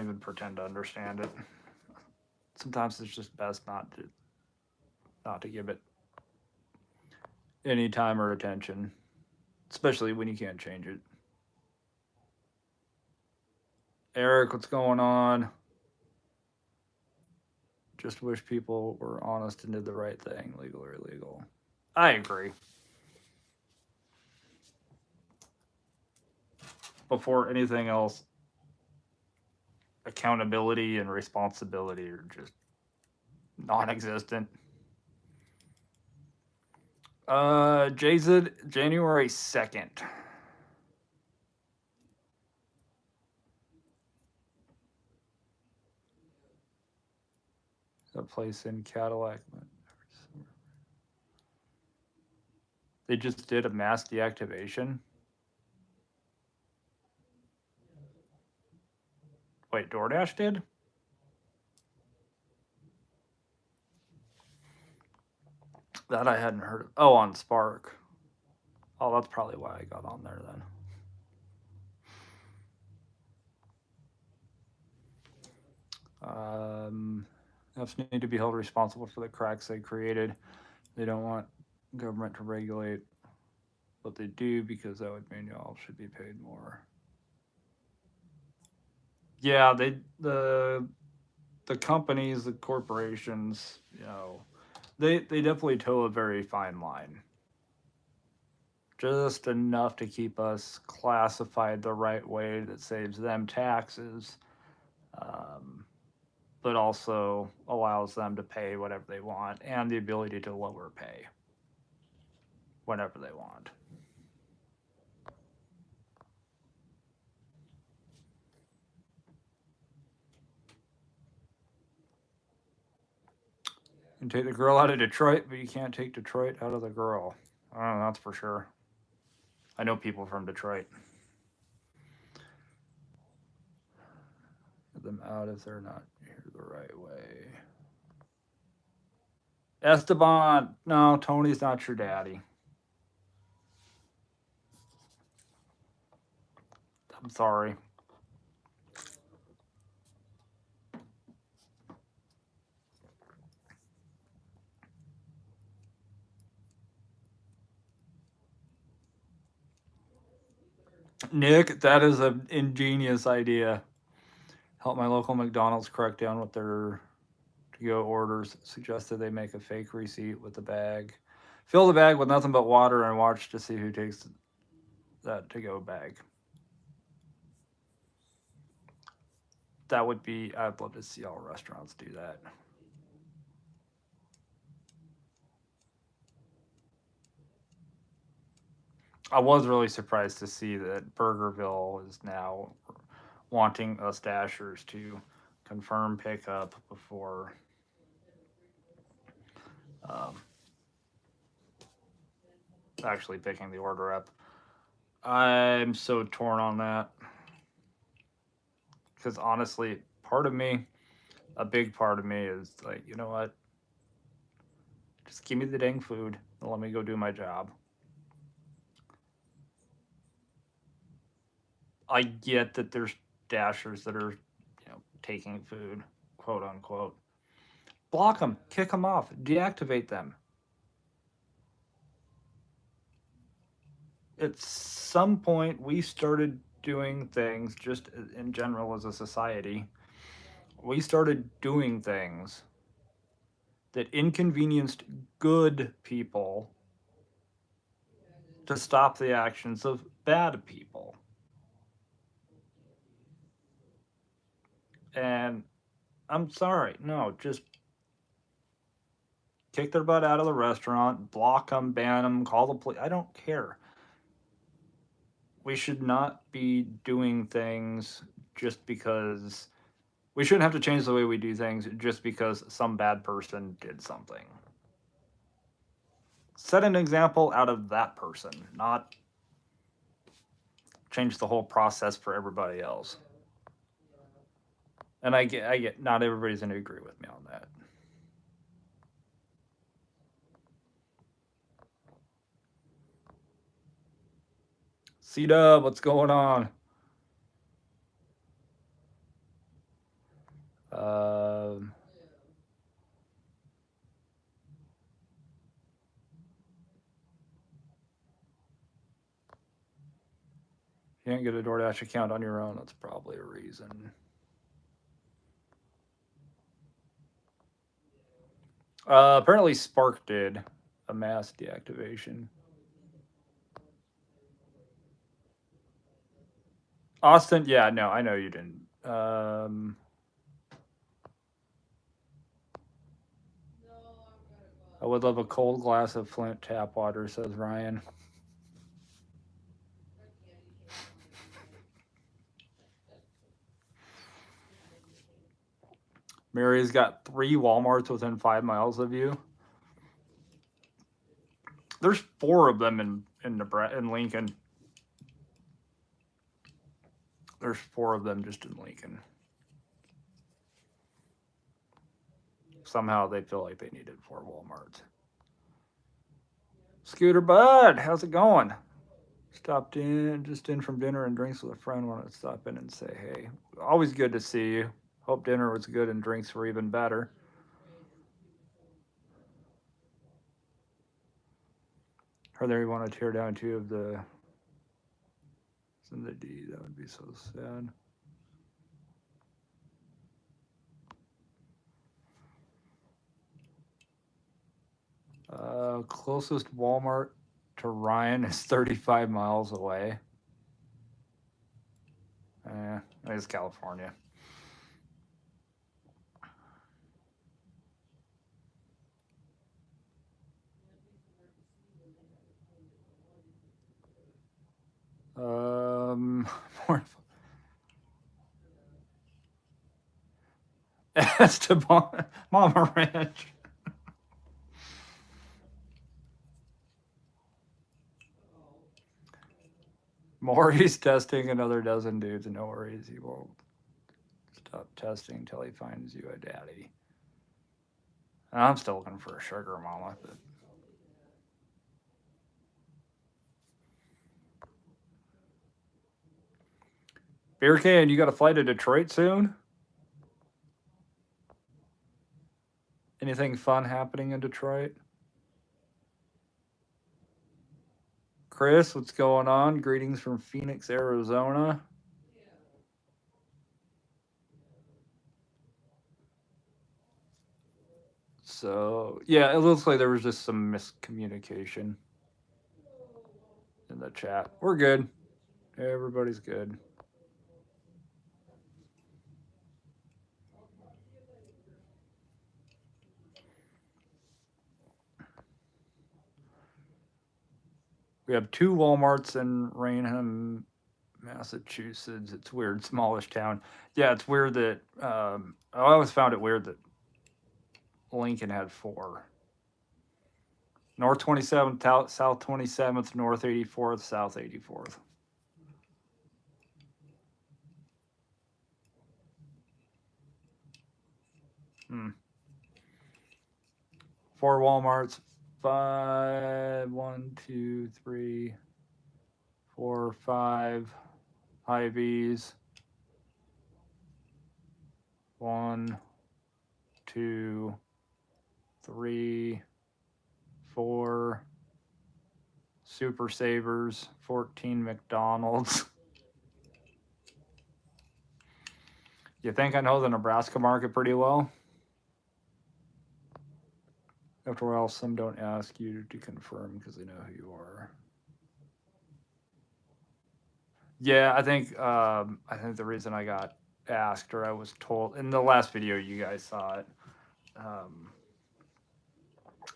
even pretend to understand it. Sometimes it's just best not to give it any time or attention, especially when you can't change it. Eric, what's going on? Just wish people were honest and did the right thing, legal or illegal. I agree. Before anything else, accountability and responsibility are just non-existent. Jason, January 2nd. A place in Cadillac. They just did a mass deactivation. Wait, DoorDash did? That I hadn't heard of. Oh, on Spark. Oh, that's probably why I got on there then. Apps need to be held responsible for the cracks they created. They don't want government to regulate what they do because that would mean y'all should be paid more. Yeah, the companies, the corporations, they definitely toe a very fine line. Just enough to keep us classified the right way that saves them taxes, but also allows them to pay whatever they want and the ability to lower pay whenever they want. You can take the girl out of Detroit, but you can't take Detroit out of the girl. I don't know, that's for sure. I know people from Detroit. Get them out if they're not here the right way. Esteban, no, Tony's not your daddy. I'm sorry. Nick, that is an ingenious idea. Help my local McDonald's crack down with their to-go orders. Suggested they make a fake receipt with the bag. Fill the bag with nothing but water and watch to see who takes that to-go bag. That would be, I'd love to see all restaurants do that. I was really surprised to see that Burgerville is now wanting us dashers to confirm pickup before actually picking the order up. I'm so torn on that. Because honestly, a big part of me is like, you know what? Just give me the dang food and let me go do my job. I get that there's dashers that are, taking food, quote unquote. Block them, kick them off, deactivate them. At some point, we started doing things just in general as a society. We started doing things that inconvenienced good people to stop the actions of bad people. And I'm sorry. No, just kick their butt out of the restaurant, block them, ban them, call the police. I don't care. We should not be doing things just because we shouldn't have to change the way we do things just because some bad person did something. Set an example out of that person, not change the whole process for everybody else. And I get, not everybody's going to agree with me on that. C-Dub, what's going on? Um, you can't get a DoorDash account on your own. That's probably a reason. Apparently, Spark did a mass deactivation. Austin, yeah, no, I know you didn't. I would love a cold glass of Flint tap water, says Ryan. Mary's got 3 Walmarts within 5 miles of you. There's 4 of them in Lincoln. There's 4 of them just in Lincoln. Somehow they feel like they needed 4 Walmarts. Scooter Bud, how's it going? Stopped in from dinner and drinks with a friend. Wanted to stop in and say hey. Always good to see you. Hope dinner was good and drinks were even better. Heard they want to tear down 2 of the. It's in the D. That would be so sad. Closest Walmart to Ryan is 35 miles away. It's California. More. Esteban, Mama Ranch. Maury's testing another dozen dudes. No worries, he won't stop testing until he finds you a daddy. I'm still looking for a sugar mama. But... Beer can, you got a flight to Detroit soon? Anything fun happening in Detroit? Chris, what's going on? Greetings from Phoenix, Arizona. So, yeah, it looks like there was just some miscommunication in the chat. We're good. Everybody's good. We have 2 Walmarts in Raynham, Massachusetts. It's weird, smallish town. Yeah, it's weird that I always found it weird that Lincoln had 4. North 27th, South 27th, North 84th, South 84th. Hmm. 4 Walmarts, 5, 1, 2, 3, 4, 5 Hy-Vees. 1, 2, 3, 4 Super Savers, 14 McDonald's. You think I know the Nebraska market pretty well? After all, some don't ask you to confirm because they know who you are. Yeah, I think the reason I got asked, or I was told in the last video you guys saw it. Um,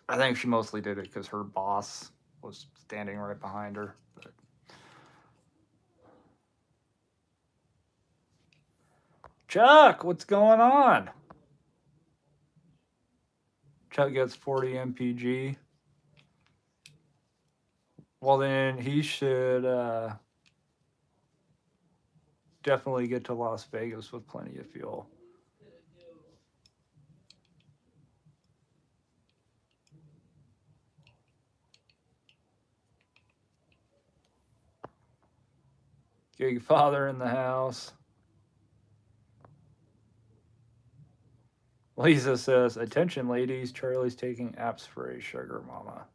I think she mostly did it because her boss was standing right behind her. But Chuck, what's going on? Chuck gets 40 MPG. Well, then he should definitely get to Las Vegas with plenty of fuel. Gig father in the house. Lisa says, "Attention, ladies! Charlie's taking apps for a sugar mama."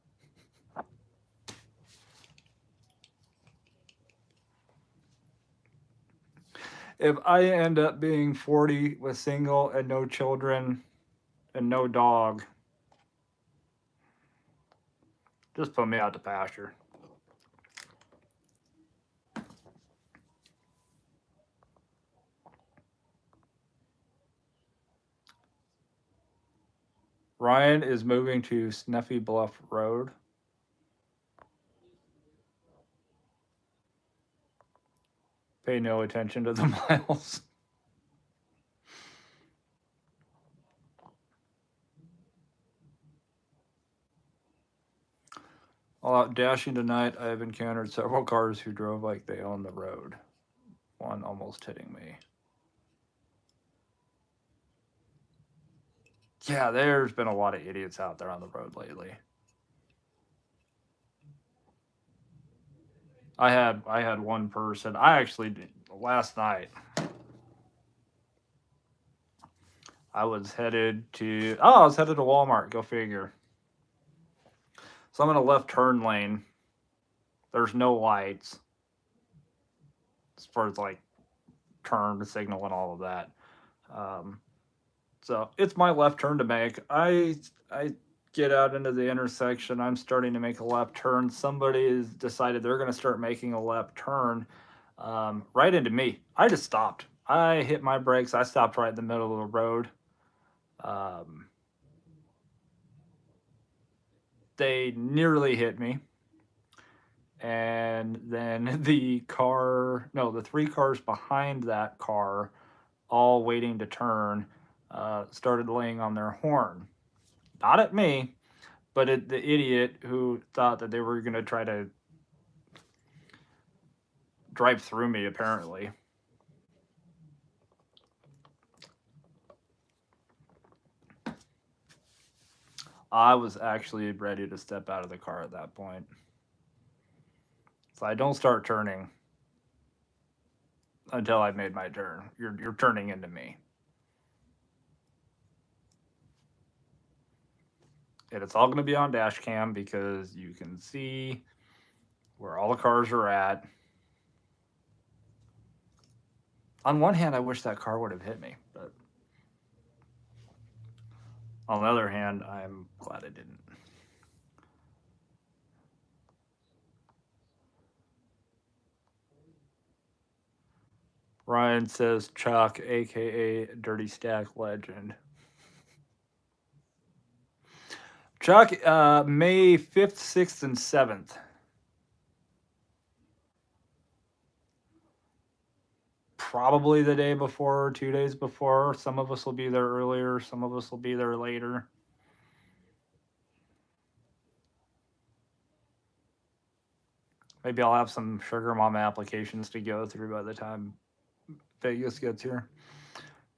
If I end up being 40 with single and no children and no dog, just put me out to pasture. Ryan is moving to Snuffy Bluff Road. Pay no attention to the miles. While out dashing tonight, I have encountered several cars who drove like they own the road. One almost hitting me. Yeah, there's been a lot of idiots out there on the road lately. I had one person. I actually did last night. I was headed to Walmart. Go figure. So I'm in a left turn lane. There's no lights as far as like turn signal and all of that. So it's my left turn to make. I get out into the intersection. I'm starting to make a left turn. Somebody has decided they're going to start making a left turn right into me. I just stopped. I hit my brakes. I stopped right in the middle of the road. They nearly hit me. And then the three cars behind that car, all waiting to turn, started laying on their horn. Not at me, but at the idiot who thought that they were going to try to drive through me, apparently. I was actually ready to step out of the car at that point. So I don't start turning until I've made my turn. You're turning into me. And it's all going to be on dash cam because you can see where all the cars are at. On one hand, I wish that car would have hit me, but on the other hand, I'm glad it didn't. Ryan says Chuck, aka Dirty Stack Legend. Chuck, May 5th, 6th, and 7th. Probably the day before or 2 days before. Some of us will be there earlier, some of us will be there later. Maybe I'll have some Sugar Mama applications to go through by the time Vegas gets here.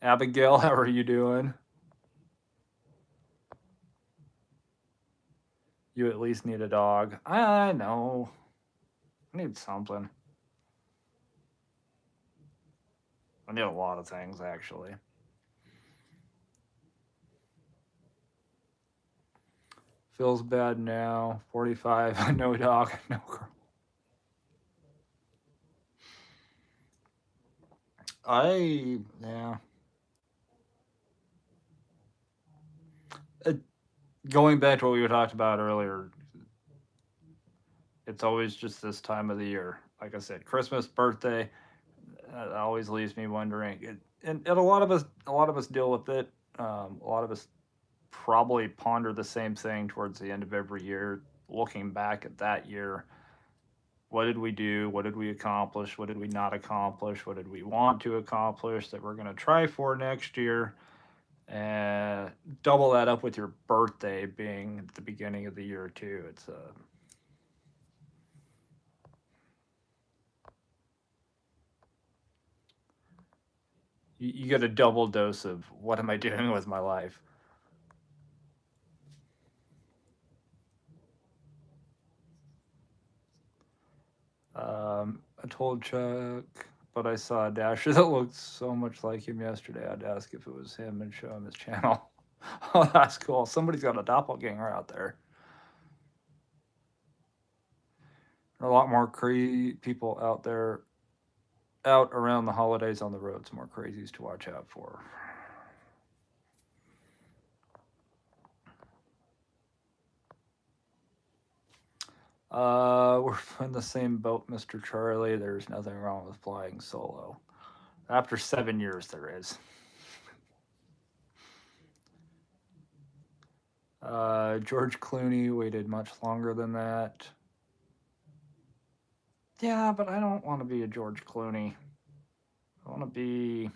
Abigail, how are you doing? You at least need a dog. I know. I need something. I need a lot of things, actually. Feels bad now. 45, no dog, no girl. Yeah. Going back to what we talked about earlier, it's always just this time of the year. Like I said, Christmas, birthday, That always leaves me wondering. And a lot of us deal with it. A lot of us probably ponder the same thing towards the end of every year, looking back at that year. What did we do? What did we accomplish? What did we not accomplish? What did we want to accomplish that we're going to try for next year? And double that up with your birthday being at the beginning of the year too. It's you get a double dose of what am I doing with my life. I told Chuck, but I saw a Dasher that looked so much like him yesterday. I'd ask if it was him and show him his channel. Oh, that's cool. Somebody's got a doppelganger out there. There are a lot more people out there, out around the holidays on the roads. More crazies to watch out for. We're in the same boat, Mr. Charlie. There's nothing wrong with flying solo. After 7 years, there is. George Clooney waited much longer than that. Yeah, but I don't want to be a George Clooney. I want to be.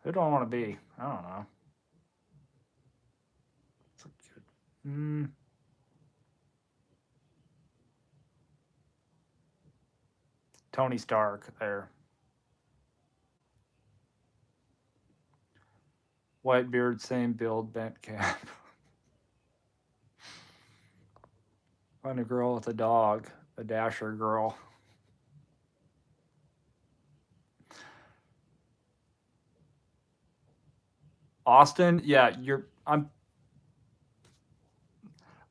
Who do I want to be? I don't know. It's a good. Tony Stark there. White beard, same build, bent cap. Find a girl with a dog, a Dasher girl. Austin, yeah, I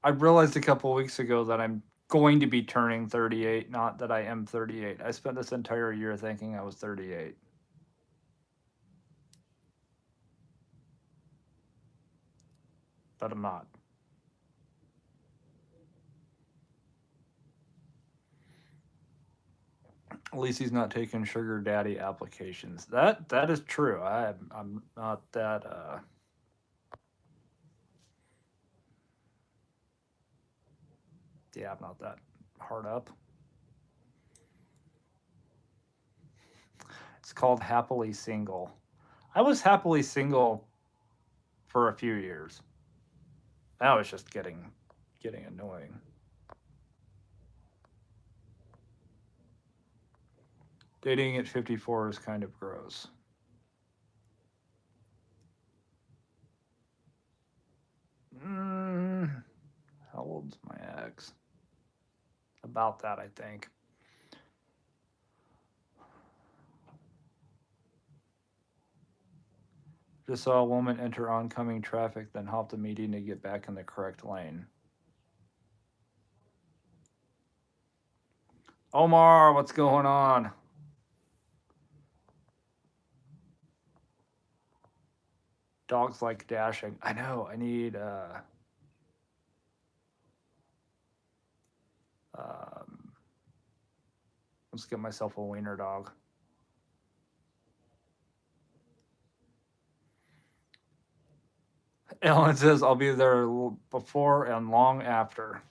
realized a couple weeks ago that I'm going to be turning 38, not that I am 38. I spent this entire year thinking I was 38. But I'm not. At least he's not taking sugar daddy applications. That is true. I'm not that yeah, I'm not that hard up. It's called happily single. I was happily single for a few years. Now it's just getting annoying. Dating at 54 is kind of gross. Mm, how old's my ex? About that, I think. Just saw a woman enter oncoming traffic, then hopped the median to get back in the correct lane. Omar, what's going on? Dogs like dashing. I know. I need. Um, let's get myself a wiener dog. Ellen says I'll be there before and long after.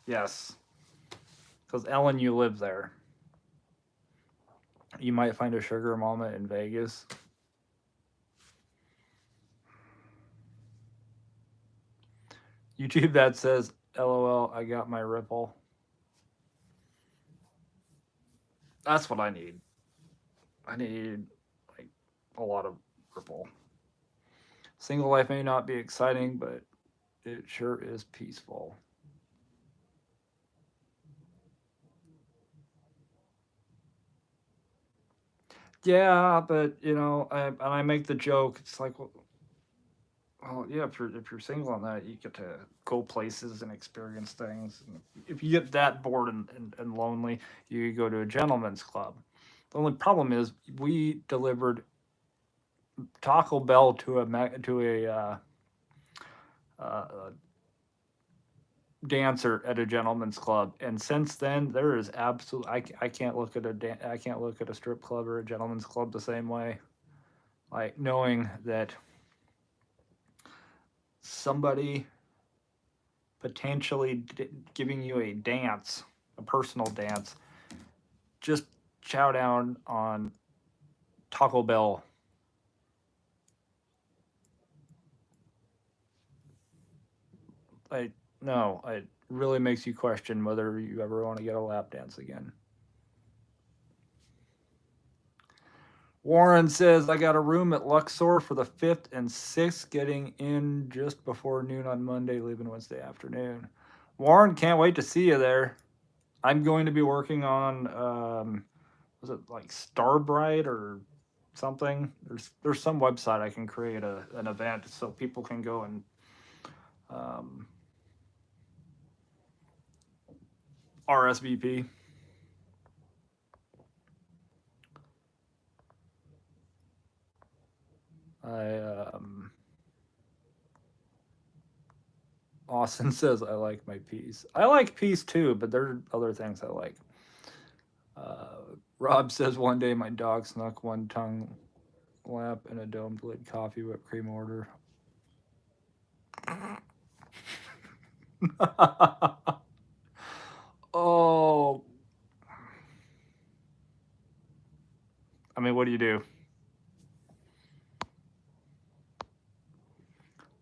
Yes, because Ellen, you live there. You might find a sugar mama in Vegas. YouTube that says, "LOL, I got my Ripple." That's what I need. I need like a lot of Ripple. Single life may not be exciting, but it sure is peaceful. Yeah, but I make the joke. It's like, well, yeah, if you're single on that, you get to go places and experience things. And if you get that bored and lonely, you go to a gentleman's club. The only problem is we delivered Taco Bell to a uh, dancer at a gentleman's club, and since then there is I can't look at I can't look at a strip club or a gentleman's club the same way. Like knowing that somebody potentially giving you a dance, a personal dance, just chow down on Taco Bell. I no, it really makes you question whether you ever want to get a lap dance again. Warren says, I got a room at Luxor for the 5th and 6th, getting in just before noon on Monday, leaving Wednesday afternoon. Warren, can't wait to see you there. I'm going to be working on, was it like Starbright or something? There's some website I can create an event so people can go and um, RSVP. Austin says I like my peas. I like peas too, but there are other things I like. Rob says one day my dog snuck one tongue lap in a domed lid coffee whipped cream order. Oh, I mean, what do you do?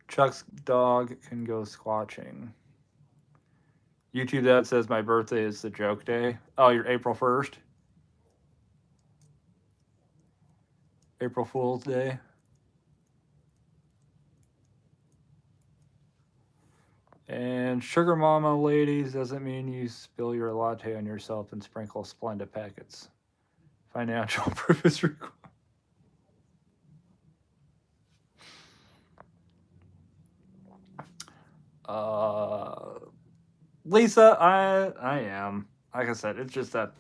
Chuck's dog can go squatching. YouTube that says my birthday is the joke day. Oh, you're April 1st? April Fool's Day? And Sugar Mama ladies doesn't mean you spill your latte on yourself and sprinkle Splenda packets. Financial purpose required. Lisa, I am. Like I said, it's just that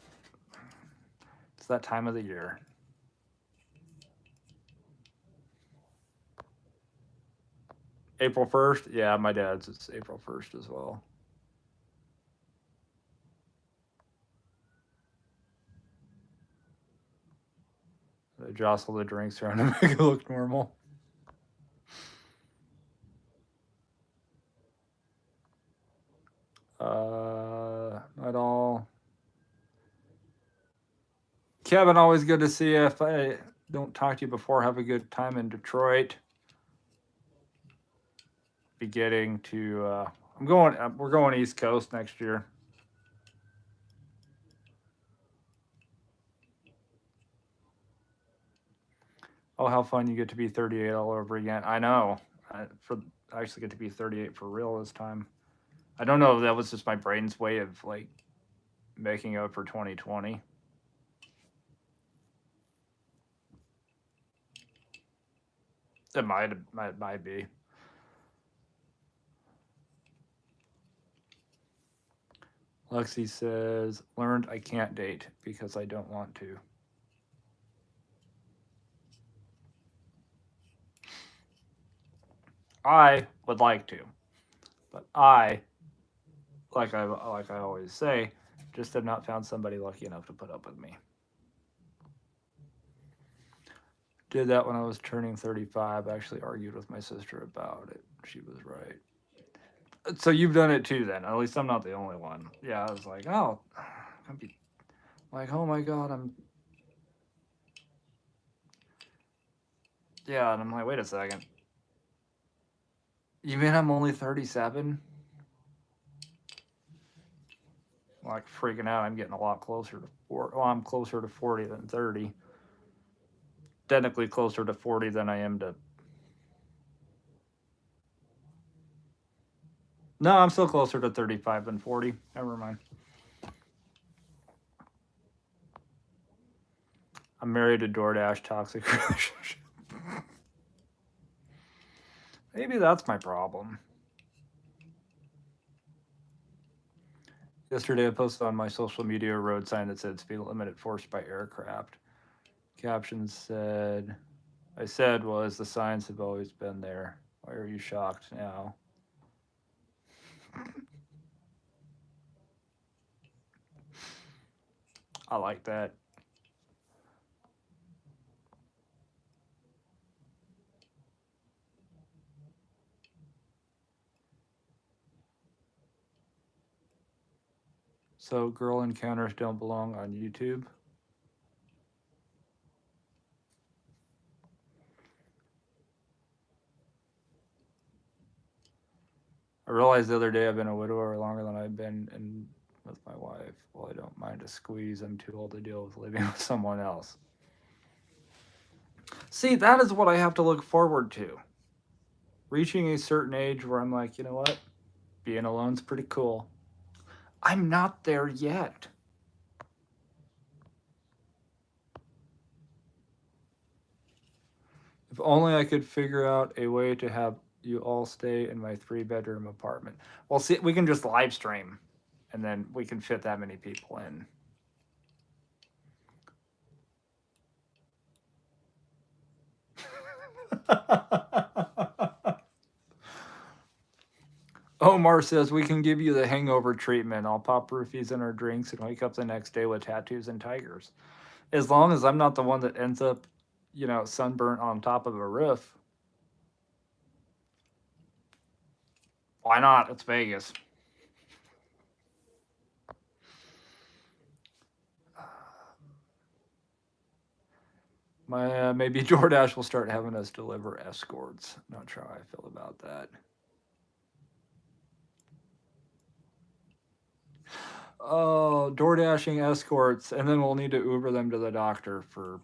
it's that time of the year. April 1st? Yeah, my dad's is April 1st as well. They jostle the drinks around to make it look normal. Not all. Kevin, always good to see you. If I don't talk to you before, have a good time in Detroit. Be getting to. I'm going. We're going East Coast next year. Oh, how fun you get to be 38 all over again. I know. I actually get to be 38 for real this time. I don't know if that was just my brain's way of like making up for 2020. It might be. Lexi says, learned I can't date because I don't want to. I would like to, but like I always say, just have not found somebody lucky enough to put up with me. Did that when I was turning 35. I actually argued with my sister about it. She was right. So you've done it too, then? At least I'm not the only one. Yeah, I was like, oh, I'm be like, oh my god, I'm. Yeah, and I'm like, wait a second. You mean I'm only 37? Like freaking out. I'm getting a lot closer to 40. Well, I'm closer to 40 than 30. Technically closer to 40 than I am to. No, I'm still closer to 35 than 40. Never mind. I'm married to DoorDash toxic relationship. Maybe that's my problem. Yesterday, I posted on my social media a road sign that said speed limit enforced by aircraft. Caption said, I said was, the signs have always been there. Why are you shocked now? I like that. So girl encounters don't belong on YouTube. I realized the other day I've been a widower longer than I've been with my wife. Well, I don't mind a squeeze. I'm too old to deal with living with someone else. See, that is what I have to look forward to. Reaching a certain age where I'm like, you know what? Being alone's pretty cool. I'm not there yet. If only I could figure out a way to have you all stay in my 3-bedroom apartment. Well, see, we can just live stream and then we can fit that many people in. Omar says we can give you the hangover treatment. I'll pop roofies in our drinks and wake up the next day with tattoos and tigers. As long as I'm not the one that ends up, sunburnt on top of a roof. Why not? It's Vegas. Maybe DoorDash will start having us deliver escorts. Not sure how I feel about that. Oh, DoorDashing escorts, and then we'll need to Uber them to the doctor for.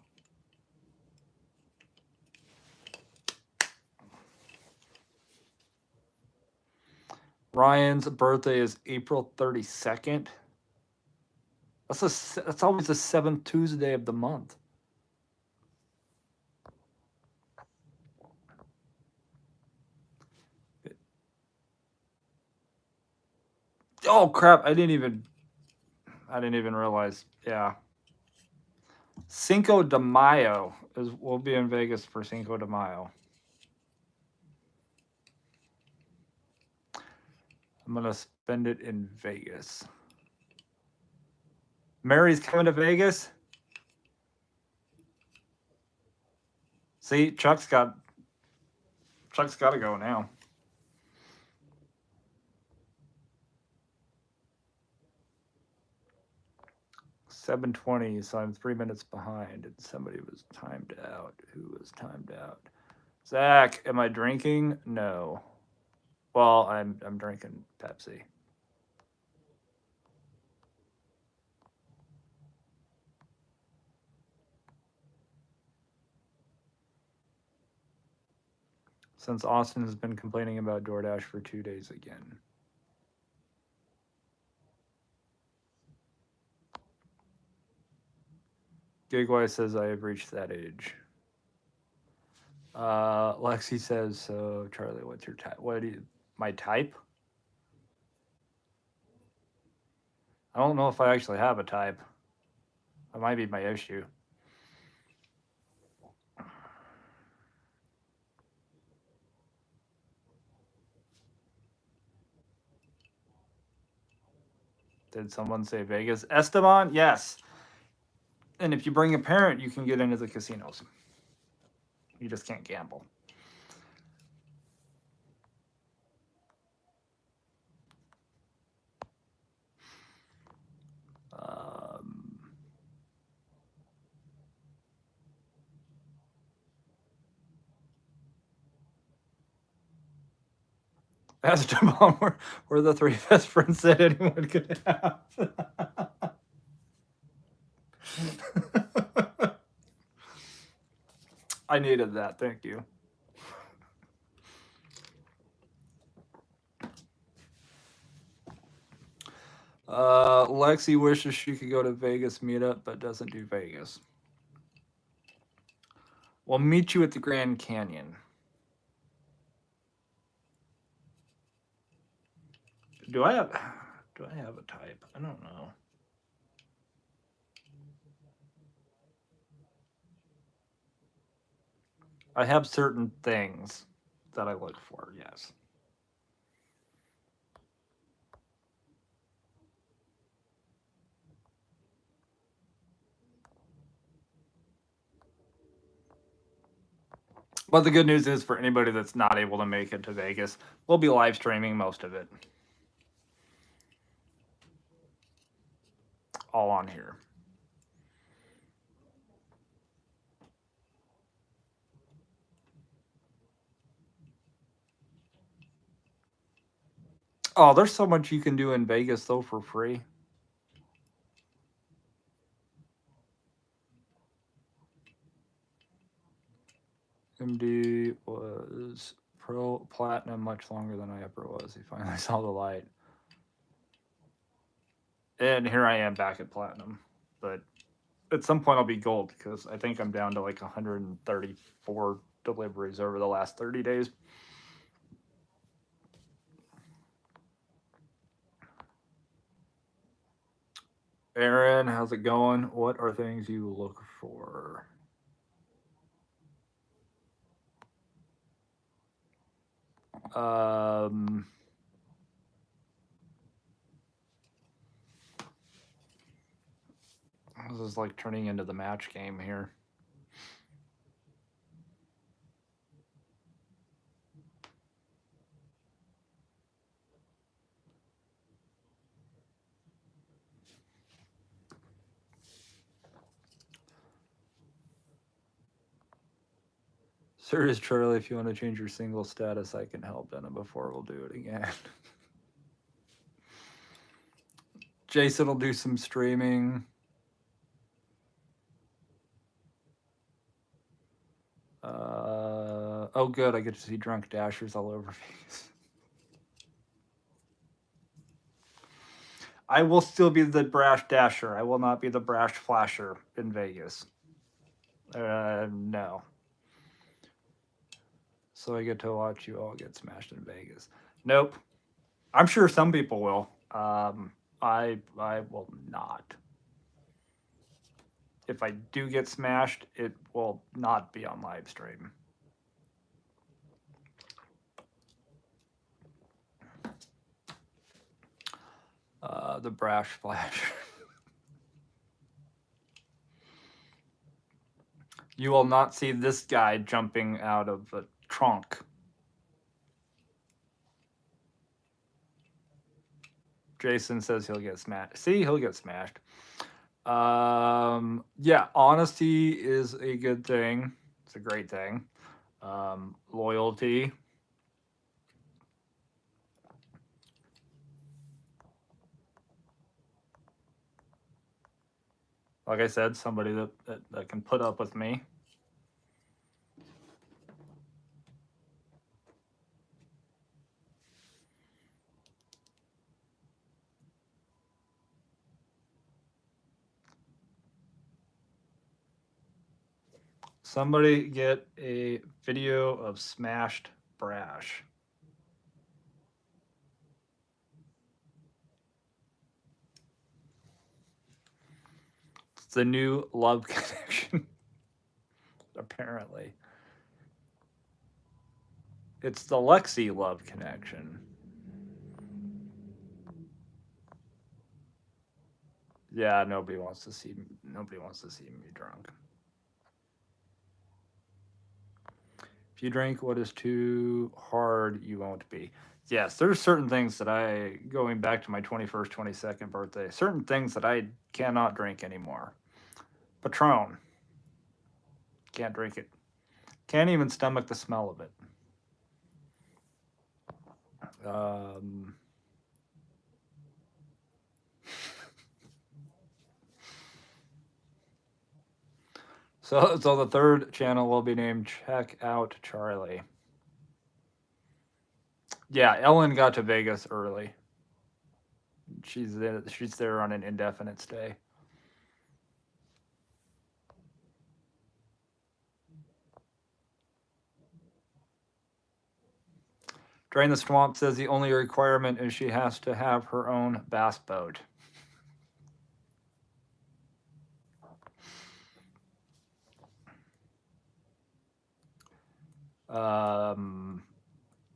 Ryan's birthday is April 32nd. That's always the 7th Tuesday of the month. Oh crap! I didn't even realize. Yeah. Cinco de Mayo we'll be in Vegas for Cinco de Mayo. I'm gonna spend it in Vegas. Mary's coming to Vegas. See, Chuck's got to go now. $7:20, so I'm 3 minutes behind, and somebody was timed out. Who was timed out? Zach, am I drinking? No. Well, I'm drinking Pepsi. Since Austin has been complaining about DoorDash for 2 days again. Gigwise says I have reached that age. Lexi says, so Charlie, what's your type? My type? I don't know if I actually have a type. That might be my issue. Did someone say Vegas? Esteban? Yes. And if you bring a parent, you can get into the casinos. You just can't gamble. Esteban, were the 3 best friends that anyone could have. I needed that. Thank you. Lexi wishes she could go to Vegas meetup, but doesn't do Vegas. We'll meet you at the Grand Canyon. Do I have a type? I don't know. I have certain things that I look for, yes. But the good news is for anybody that's not able to make it to Vegas, we'll be live streaming most of it. All on here. Oh, there's so much you can do in Vegas though for free. MD was pro platinum much longer than I ever was. He finally saw the light. And here I am back at platinum. But at some point I'll be gold because I think I'm down to like 134 deliveries over the last 30 days. Aaron, how's it going? What are things you look for? This is like turning into the match game here. Serious Charlie, if you want to change your single status, I can help. Done it before, we'll do it again. Jason will do some streaming. Oh, good. I get to see drunk dashers all over Vegas. I will still be the Brash Dasher. I will not be the Brash Flasher in Vegas. No. So I get to watch you all get smashed in Vegas. Nope. I'm sure some people will. I will not. If I do get smashed, it will not be on live stream. The Brash Flash. You will not see this guy jumping out of a trunk. Jason says he'll get smashed. See, he'll get smashed. Yeah, honesty is a good thing. It's a great thing. Loyalty. Like I said, somebody that can put up with me. Somebody get a video of smashed Brash. It's the new love connection. Apparently. It's the Lexi love connection. Yeah, nobody wants to see me drunk. If you drink what is too hard, you won't be. Yes, there's certain things that going back to my 21st, 22nd birthday, certain things that I cannot drink anymore. Patron. Can't drink it. Can't even stomach the smell of it. So the third channel will be named Check Out Charlie. Yeah, Ellen got to Vegas early. She's there on an indefinite stay. Drain the Swamp says the only requirement is she has to have her own bass boat.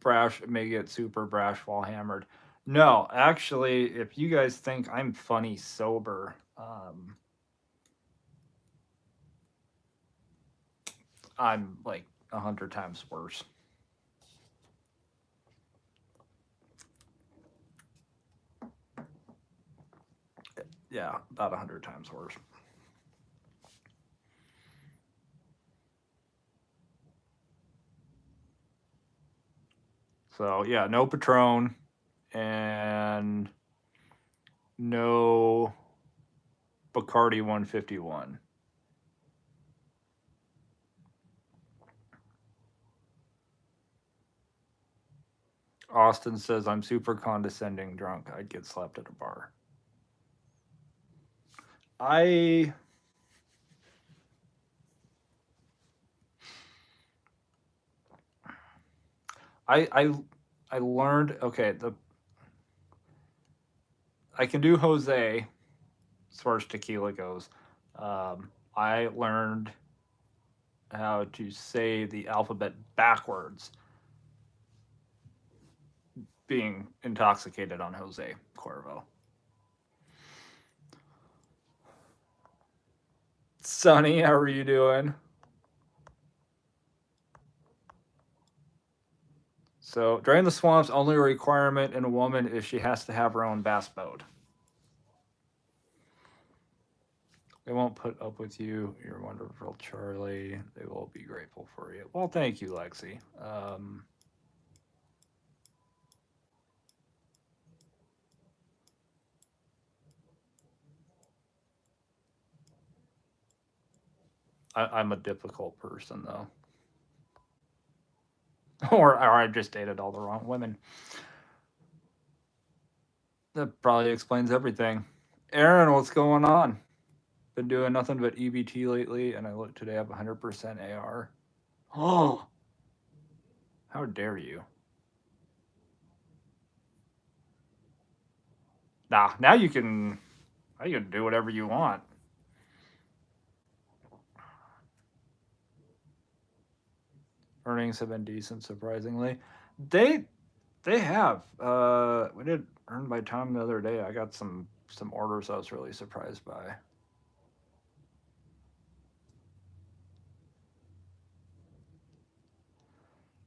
Brash may get super brash while hammered. No, actually, if you guys think I'm funny sober, I'm like 100 times worse. Yeah, about 100 times worse. So yeah, no Patron and no Bacardi 151. Austin says I'm super condescending drunk. I'd get slapped at a bar. I I I I learned okay, the I can do Jose as far as tequila goes. I learned how to say the alphabet backwards being intoxicated on Jose Cuervo. Sonny, how are you doing? So, drain the swamp's only requirement in a woman is she has to have her own bass boat. They won't put up with you. You're wonderful, Charlie. They will be grateful for you. Well, thank you, Lexi. I'm a difficult person, though. Or I just dated all the wrong women. That probably explains everything. Aaron, what's going on? Been doing nothing but EBT lately, and I look today up 100% AR. Oh, how dare you? Nah, now you can do whatever you want. Earnings have been decent, surprisingly. They they have. We did earn by time the other day. I got some orders I was really surprised by.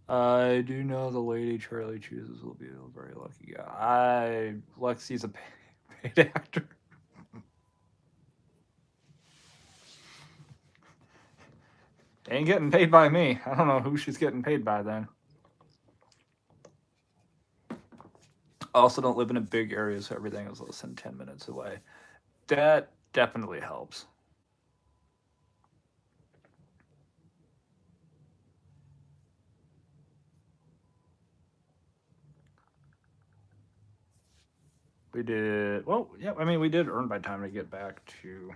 I do know the lady Charlie chooses will be a very lucky guy. Lexi's a paid actor. Ain't getting paid by me. I don't know who she's getting paid by then. I also don't live in a big area, so everything is less than 10 minutes away. That definitely helps. We did, well, yeah, I mean, we did earn by time to get back to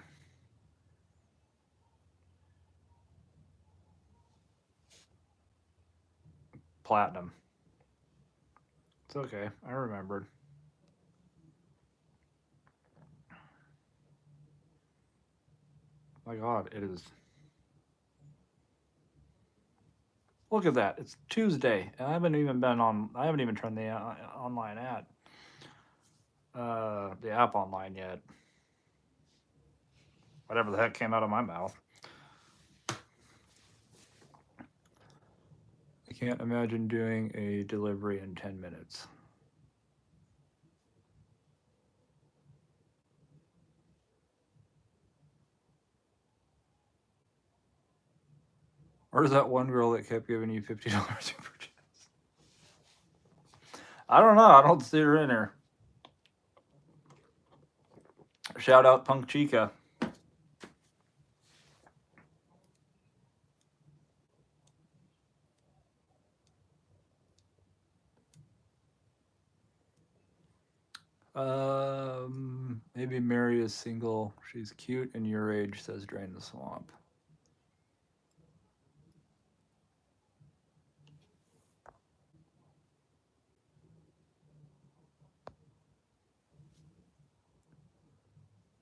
platinum. It's okay. I remembered. My God, it is. Look at that. It's Tuesday. And I haven't even been on. I haven't even turned the online ad, the app online yet. Whatever the heck came out of my mouth. I can't imagine doing a delivery in 10 minutes. Or is that one girl that kept giving you $50 super chats? I don't know. I don't see her in here. Shout out Punk Chica. Maybe Mary is single. She's cute and your age, says Drain the Swamp.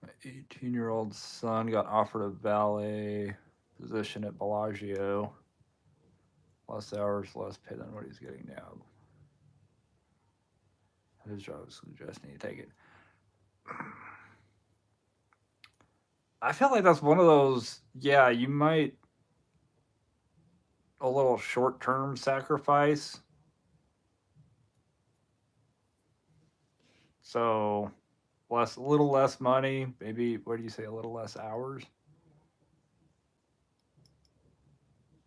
My 18-year-old son got offered a valet position at Bellagio. Less hours, less pay than what he's getting now. His job is suggesting you take it. I feel like that's one of those, yeah, you might. a little short-term sacrifice. So a little less money, maybe, what do you say, a little less hours?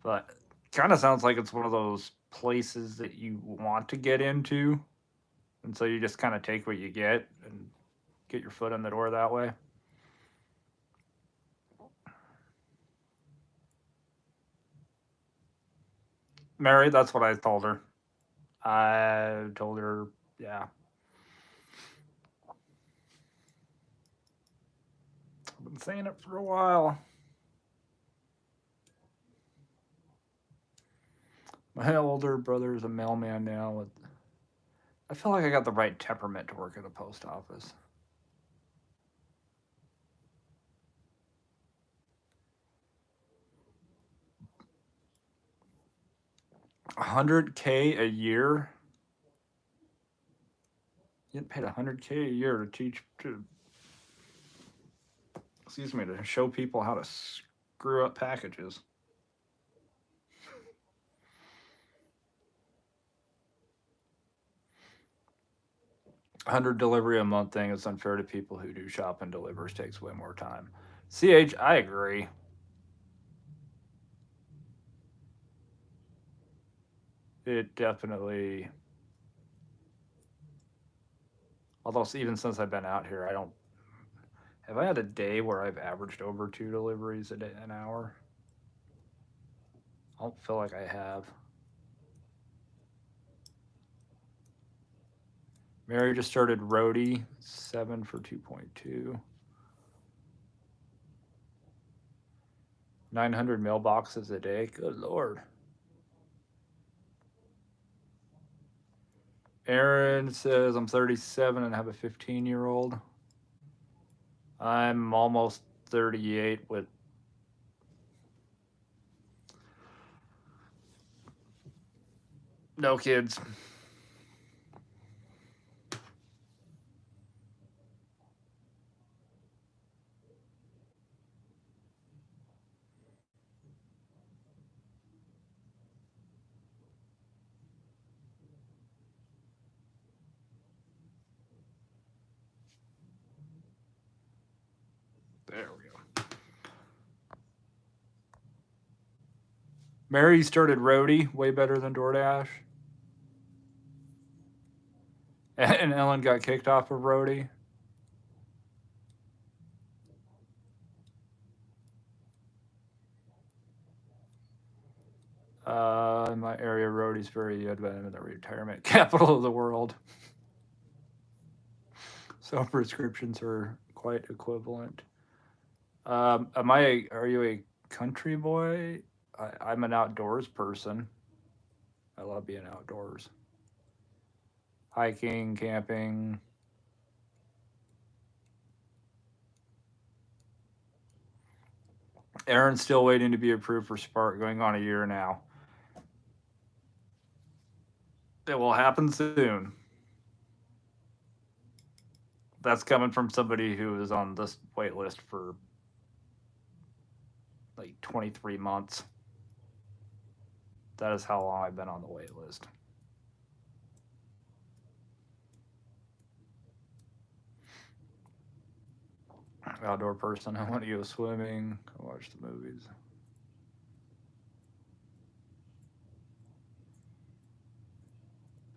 But kind of sounds like it's one of those places that you want to get into. And so you just kind of take what you get and get your foot in the door that way. Mary, that's what I told her. I told her, yeah. I've been saying it for a while. My older brother is a mailman now. I feel like I got the right temperament to work at a post office. 100K a year. You get paid 100K a year to show people how to screw up packages. 100 delivery a month thing is unfair to people who do shop and delivers. Takes way more time. CH, I agree. It definitely. Although even since I've been out here, I don't. Have I had a day where I've averaged over 2 deliveries a day, an hour? I don't feel like I have. Mary just started roadie, 7 for 2.2. 900 mailboxes a day. Good Lord. Aaron says, I'm 37 and have a 15-year-old. I'm almost 38 with no kids. There we go. Mary started roadie, way better than DoorDash. And Ellen got kicked off of roadie. In my area, roadie's very advanced in the retirement capital of the world. So prescriptions are quite equivalent. Are you a country boy? I'm an outdoors person. I love being outdoors. Hiking, camping. Aaron's still waiting to be approved for Spark, going on a year now. It will happen soon. That's coming from somebody who is on this wait list for like 23 months. That is how long I've been on the wait list. Outdoor person. I want to go swimming. I watch the movies.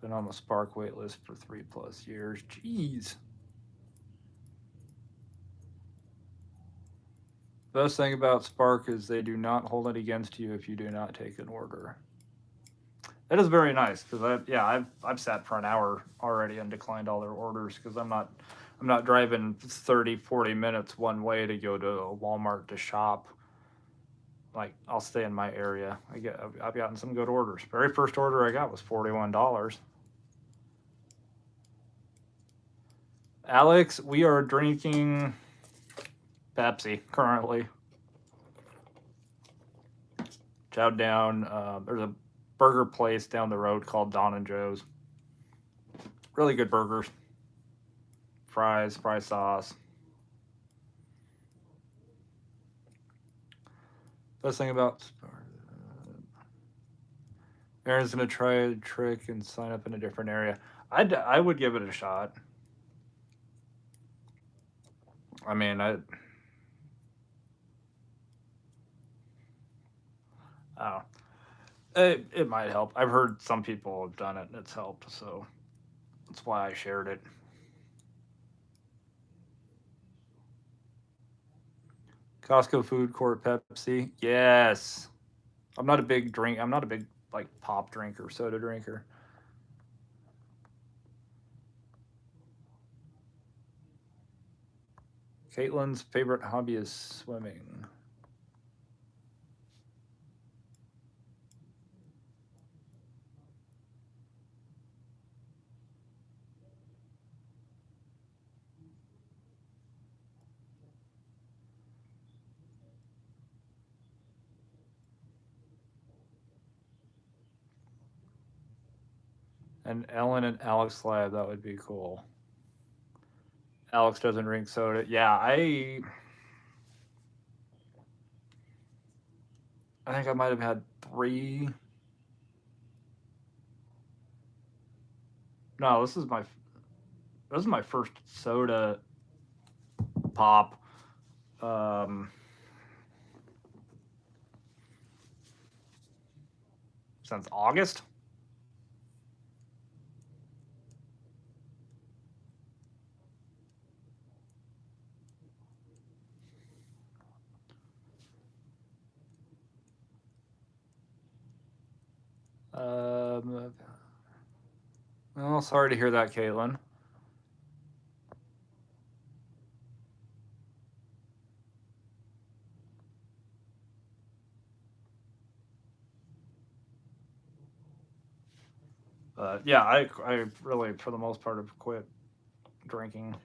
Been on the Spark wait list for 3+ years. Jeez. Best thing about Spark is they do not hold it against you if you do not take an order. That is very nice because I've sat for an hour already and declined all their orders because I'm not driving 30, 40 minutes one way to go to a Walmart to shop. Like, I'll stay in my area. I've gotten some good orders. Very first order I got was $41. Alex, we are drinking Pepsi currently. Chowed down. There's a burger place down the road called Don and Joe's. Really good burgers. Fries, fry sauce. Best thing about Aaron's gonna try a trick and sign up in a different area. I would give it a shot. I mean, I don't know. It might help. I've heard some people have done it and it's helped, so that's why I shared it. Costco food court Pepsi. Yes. I'm not a big like pop drinker, soda drinker. Caitlin's favorite hobby is swimming. And Ellen and Alex Lab, that would be cool. Alex doesn't drink soda. Yeah, I think I might have had three. No, this is my first soda pop. Um, since August. Um, well, sorry to hear that, Caitlin. Yeah, I really, for the most part, have quit drinking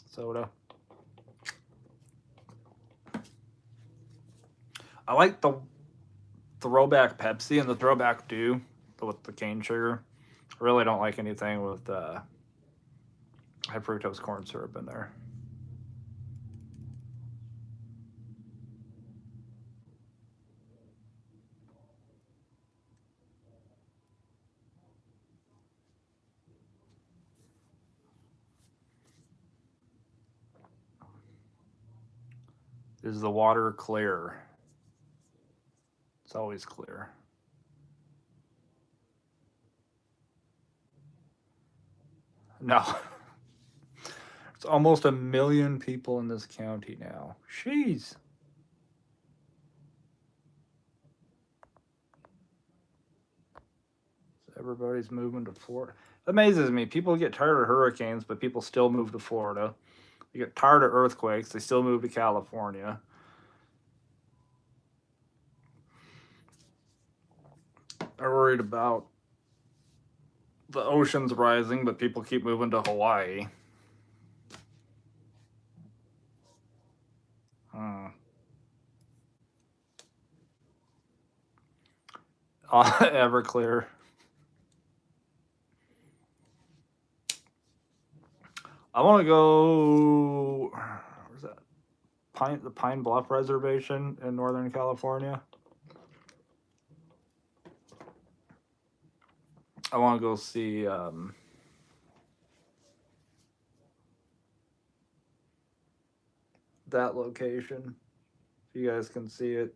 soda. I like the throwback Pepsi and the throwback Dew with the cane sugar. I really don't like anything with high fructose corn syrup in there. Is the water clear? It's always clear. No. It's almost 1 million people in this county now. Jeez. Everybody's moving to Florida. It amazes me. People get tired of hurricanes, but people still move to Florida. They get tired of earthquakes. They still move to California. They're worried about the oceans rising, but people keep moving to Hawaii. Hmm. Everclear. I want to go. Where's that? The Pine Bluff Reservation in Northern California. I want to go see that location. If you guys can see it.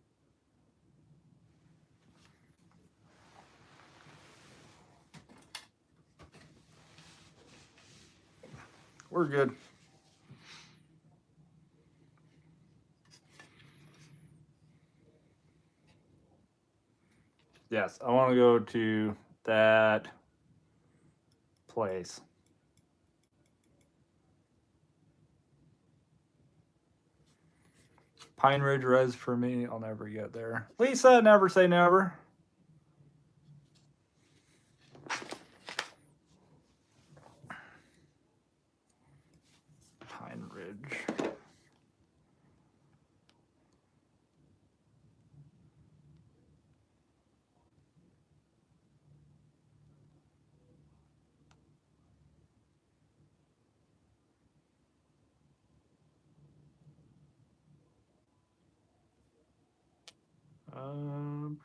We're good. Yes, I want to go to that place. Pine Ridge Res for me. I'll never get there. Lisa, never say never. Pine Ridge. Um,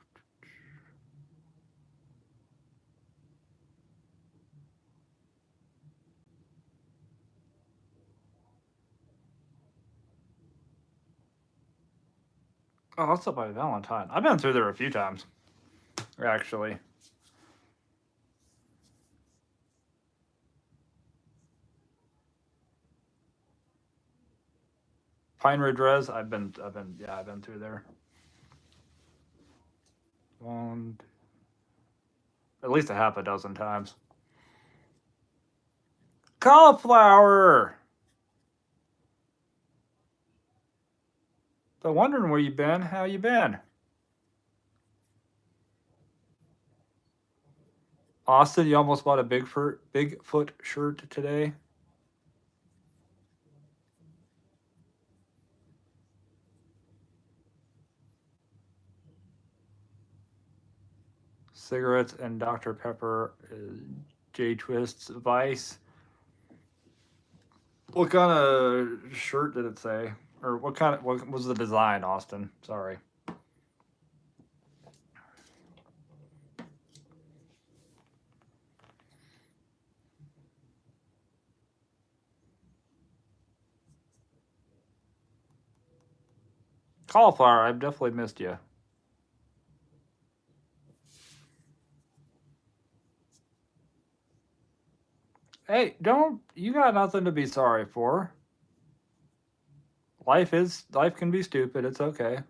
Oh, that's up by Valentine. I've been through there a few times, actually. Pine Ridge Res. I've been through there. One, at least a half a dozen times. Cauliflower. Been wondering where you been. How you been? Austin, you almost bought a Bigfoot shirt today. Cigarettes and Dr. Pepper, J Twist's Vice. What kind of shirt did it say? Or what was the design, Austin? Sorry. Cauliflower, I've definitely missed you. Hey, you got nothing to be sorry for. Life can be stupid. It's okay.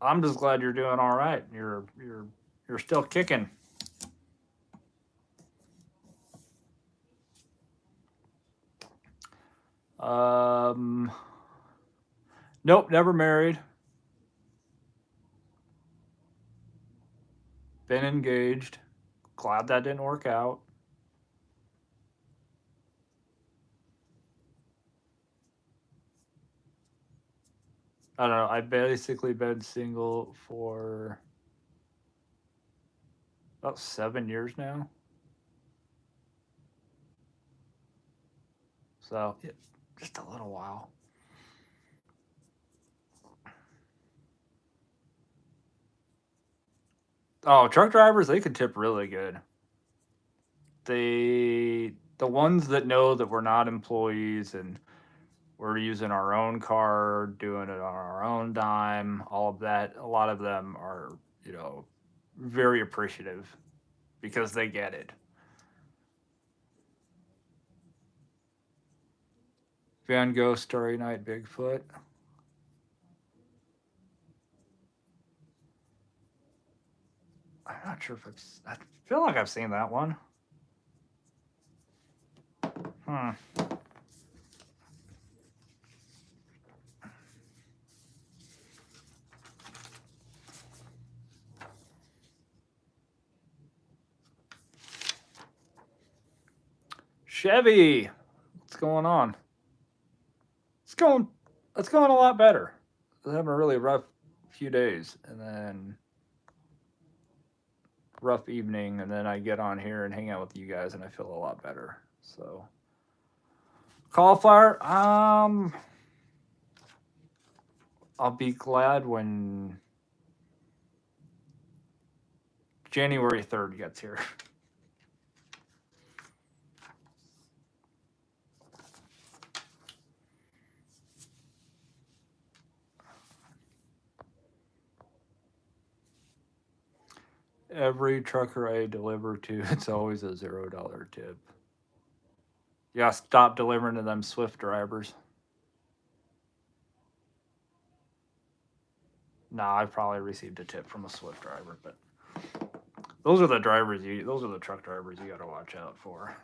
I'm just glad you're doing all right. You're still kicking. Um, nope, never married. Been engaged. Glad that didn't work out. I don't know. I've basically been single for about 7 years now. So, yeah, just a little while. Oh, truck drivers, they can tip really good. The ones that know that we're not employees and we're using our own car, doing it on our own dime, all of that, a lot of them are, very appreciative because they get it. Van Gogh Starry Night Bigfoot. I'm not sure if I feel like I've seen that one. Hmm. Chevy, what's going on? It's going. It's going a lot better. I was having a really rough few days, and then rough evening, and then I get on here and hang out with you guys, and I feel a lot better. So, cauliflower. I'll be glad when January 3rd gets here. Every trucker I deliver to, it's always a $0 tip. Yeah, stop delivering to them Swift drivers. Nah, I've probably received a tip from a Swift driver, but those are the truck drivers you got to watch out for.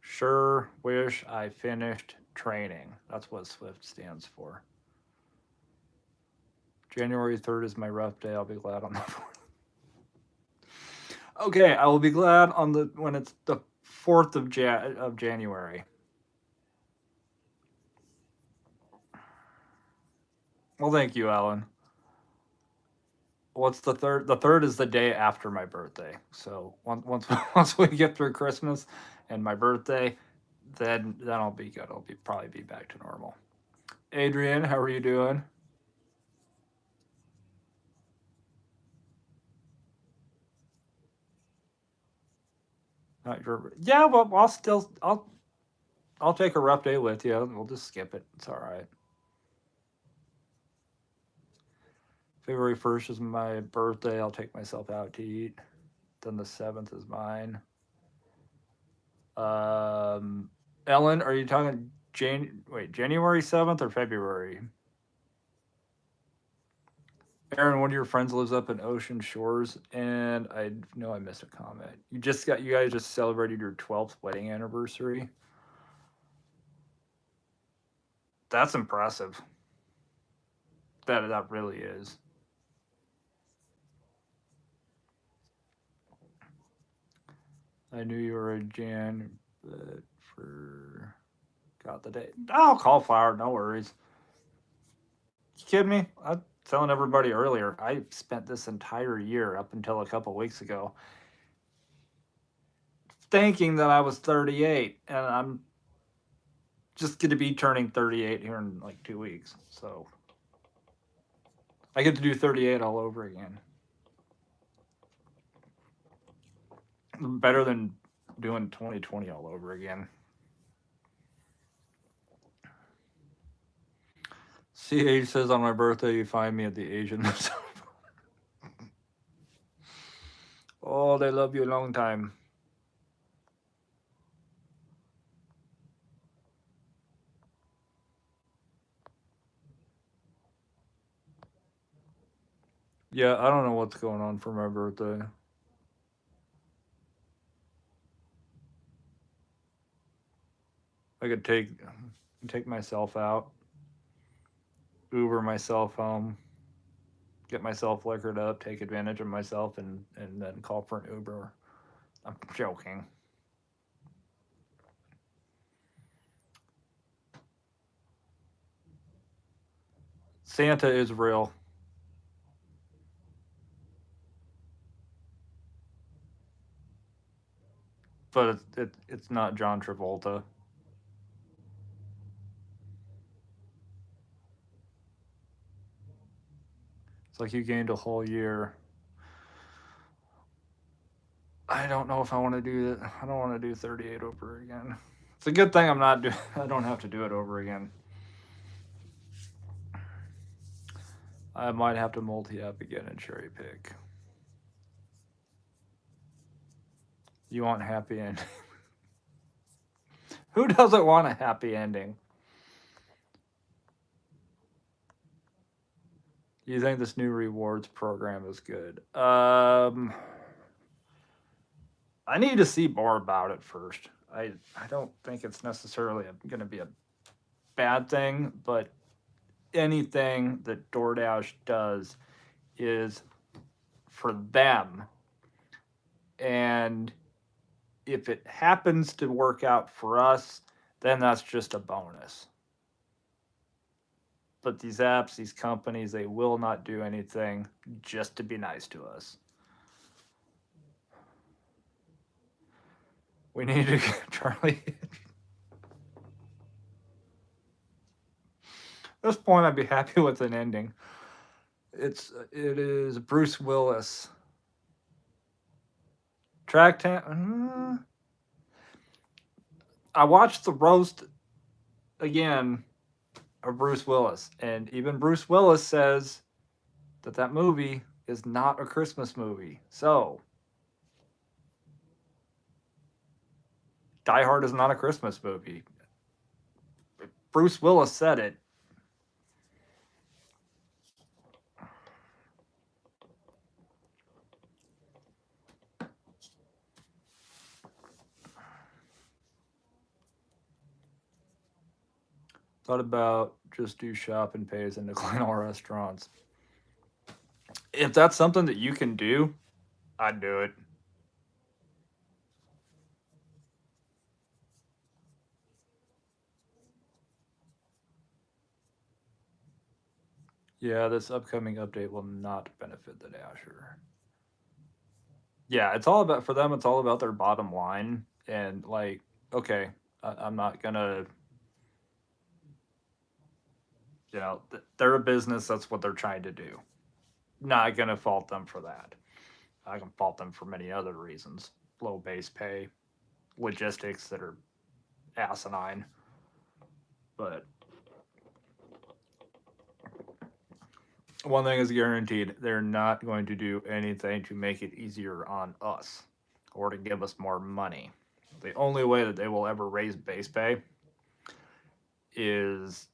Sure wish I finished training. That's what Swift stands for. January 3rd is my rough day. I'll be glad on the 4th. Okay, I will be glad on when it's the 4th of January. Well, thank you, Alan. What's the third? The third is the day after my birthday. So once we get through Christmas and my birthday, then I'll be good. I'll probably be back to normal. Adrian, how are you doing? Not your. Yeah, well, I'll take a rough day with you. We'll just skip it. It's all right. February 1st is my birthday. I'll take myself out to eat. Then the 7th is mine. Um, Ellen, are you talking January 7th or February? Aaron, one of your friends lives up in Ocean Shores, and I know I missed a comment. You guys just celebrated your 12th wedding anniversary. That's impressive. That really is. I knew you were a Jan, but for got the date. Oh, cauliflower, no worries. You kidding me? I'm telling everybody earlier. I spent this entire year up until a couple weeks ago thinking that I was 38, and I'm just going to be turning 38 here in like 2 weeks. So I get to do 38 all over again. Better than doing 2020 all over again. CH says on my birthday, you find me at the Asian. Oh, they love you a long time. Yeah, I don't know what's going on for my birthday. I could take myself out, Uber myself home, get myself liquored up, take advantage of myself, and then call for an Uber. I'm joking. Santa is real. But it's not John Travolta. It's like you gained a whole year. I don't know if I want to do that. I don't want to do 38 over again. It's a good thing I'm not do. I don't have to do it over again. I might have to multi-up again and cherry pick. You want happy ending? Who doesn't want a happy ending? You think this new rewards program is good? I need to see more about it first. I don't think it's necessarily going to be a bad thing, but anything that DoorDash does is for them. And if it happens to work out for us, then that's just a bonus. But these apps, these companies, they will not do anything just to be nice to us. We need to get Charlie. At this point, I'd be happy with an ending. It is Bruce Willis. Track Town. I watched the roast again of Bruce Willis, and even Bruce Willis says that movie is not a Christmas movie. So, Die Hard is not a Christmas movie. Bruce Willis said it. Thought about just do shop and pays and decline all restaurants. If that's something that you can do, I'd do it. Yeah, this upcoming update will not benefit the Dasher. Yeah, it's all about for them. It's all about their bottom line, and like, okay, I'm not gonna, they're a business. That's what they're trying to do. Not gonna fault them for that. I can fault them for many other reasons. Low base pay. logistics that are asinine. But one thing is guaranteed, they're not going to do anything to make it easier on us or to give us more money. The only way that they will ever raise base pay is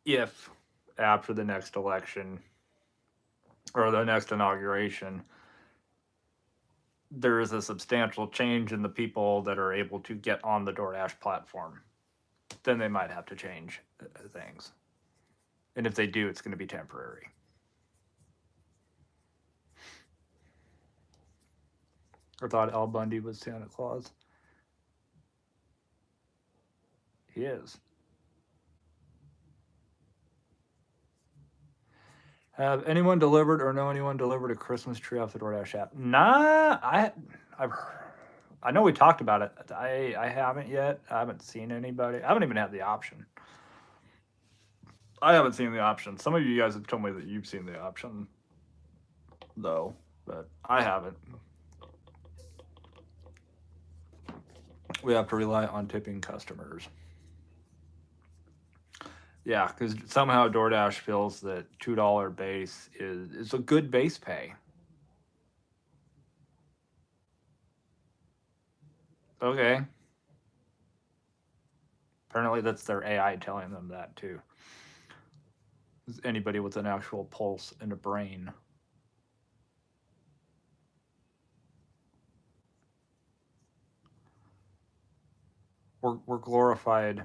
if after the next election or the next inauguration, there is a substantial change in the people that are able to get on the DoorDash platform. Then they might have to change things. And if they do, it's going to be temporary. I thought Al Bundy was Santa Claus. He is. Have anyone delivered or know anyone delivered a Christmas tree off the DoorDash app? Nah, I know we talked about it. I haven't yet. I haven't seen anybody. I haven't even had the option. I haven't seen the option. Some of you guys have told me that you've seen the option, though, but I haven't. We have to rely on tipping customers. Yeah, because somehow DoorDash feels that $2 base is a good base pay. Okay. Apparently, that's their AI telling them that too. Is anybody with an actual pulse and a brain? We're glorified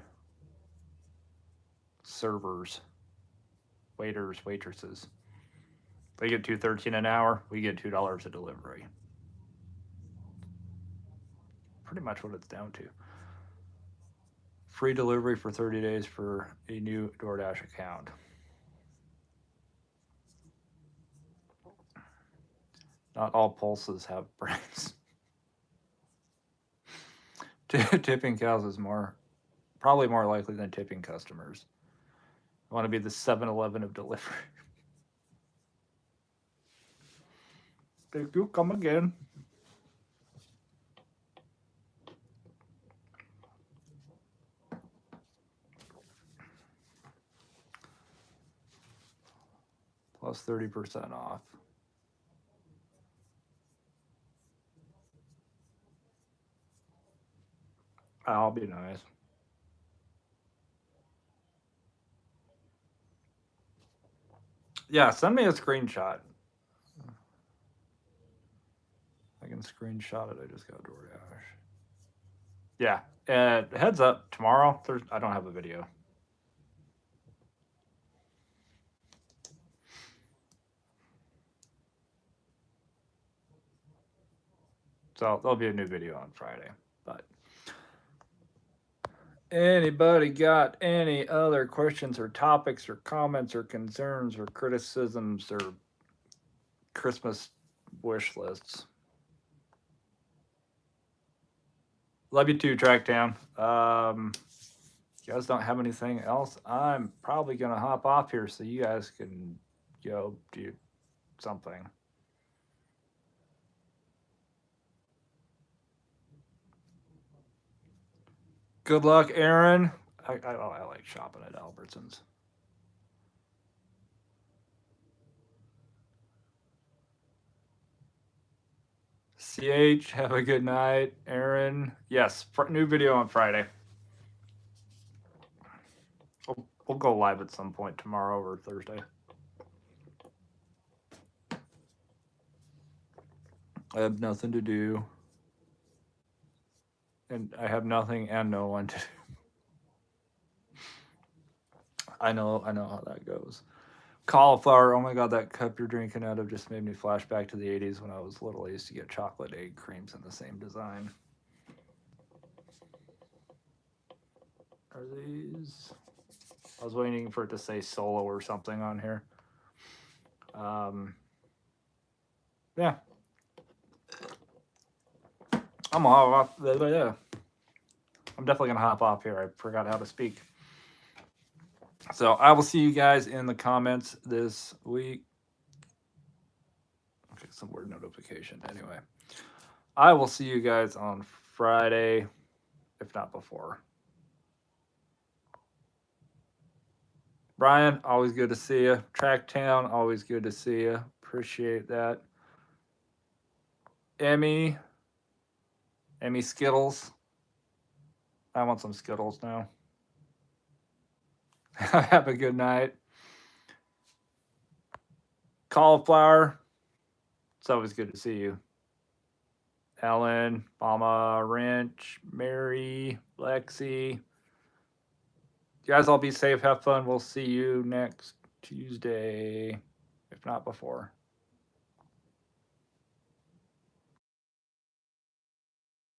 servers, waiters, waitresses. They get $2.13 an hour. We get $2 a delivery. Pretty much what it's down to. Free delivery for 30 days for a new DoorDash account. Not all pulses have brains. Tipping cows is probably more likely than tipping customers. I want to be the 7-Eleven of delivery. Thank you. Come again. Plus 30% off. I'll be nice. Yeah, send me a screenshot. I can screenshot it. I just got DoorDash. Yeah. Heads up, tomorrow, I don't have a video. So there'll be a new video on Friday. But anybody got any other questions or topics or comments or concerns or criticisms or Christmas wish lists? Love you too, Tracktown. You guys don't have anything else? I'm probably gonna hop off here so you guys can go do something. Good luck, Aaron. I like shopping at Albertsons. CH, have a good night. Aaron, yes, new video on Friday. We'll go live at some point tomorrow or Thursday. I have nothing to do. And I have nothing and no one to do. I know how that goes. Cauliflower, oh my god, that cup you're drinking out of just made me flash back to the 80s when I was little. I used to get chocolate egg creams in the same design. Are these? I was waiting for it to say solo or something on here. Yeah. I'm off. Yeah. I'm definitely gonna hop off here. I forgot how to speak. So I will see you guys in the comments this week. Okay, some word notification. Anyway, I will see you guys on Friday, if not before. Brian, always good to see you. Tracktown, always good to see you. Appreciate that. Emmy Skittles. I want some Skittles now. Have a good night. Cauliflower, it's always good to see you. Ellen, Mama, Wrench, Mary, Lexi. You guys all be safe, have fun. We'll see you next Tuesday, if not before.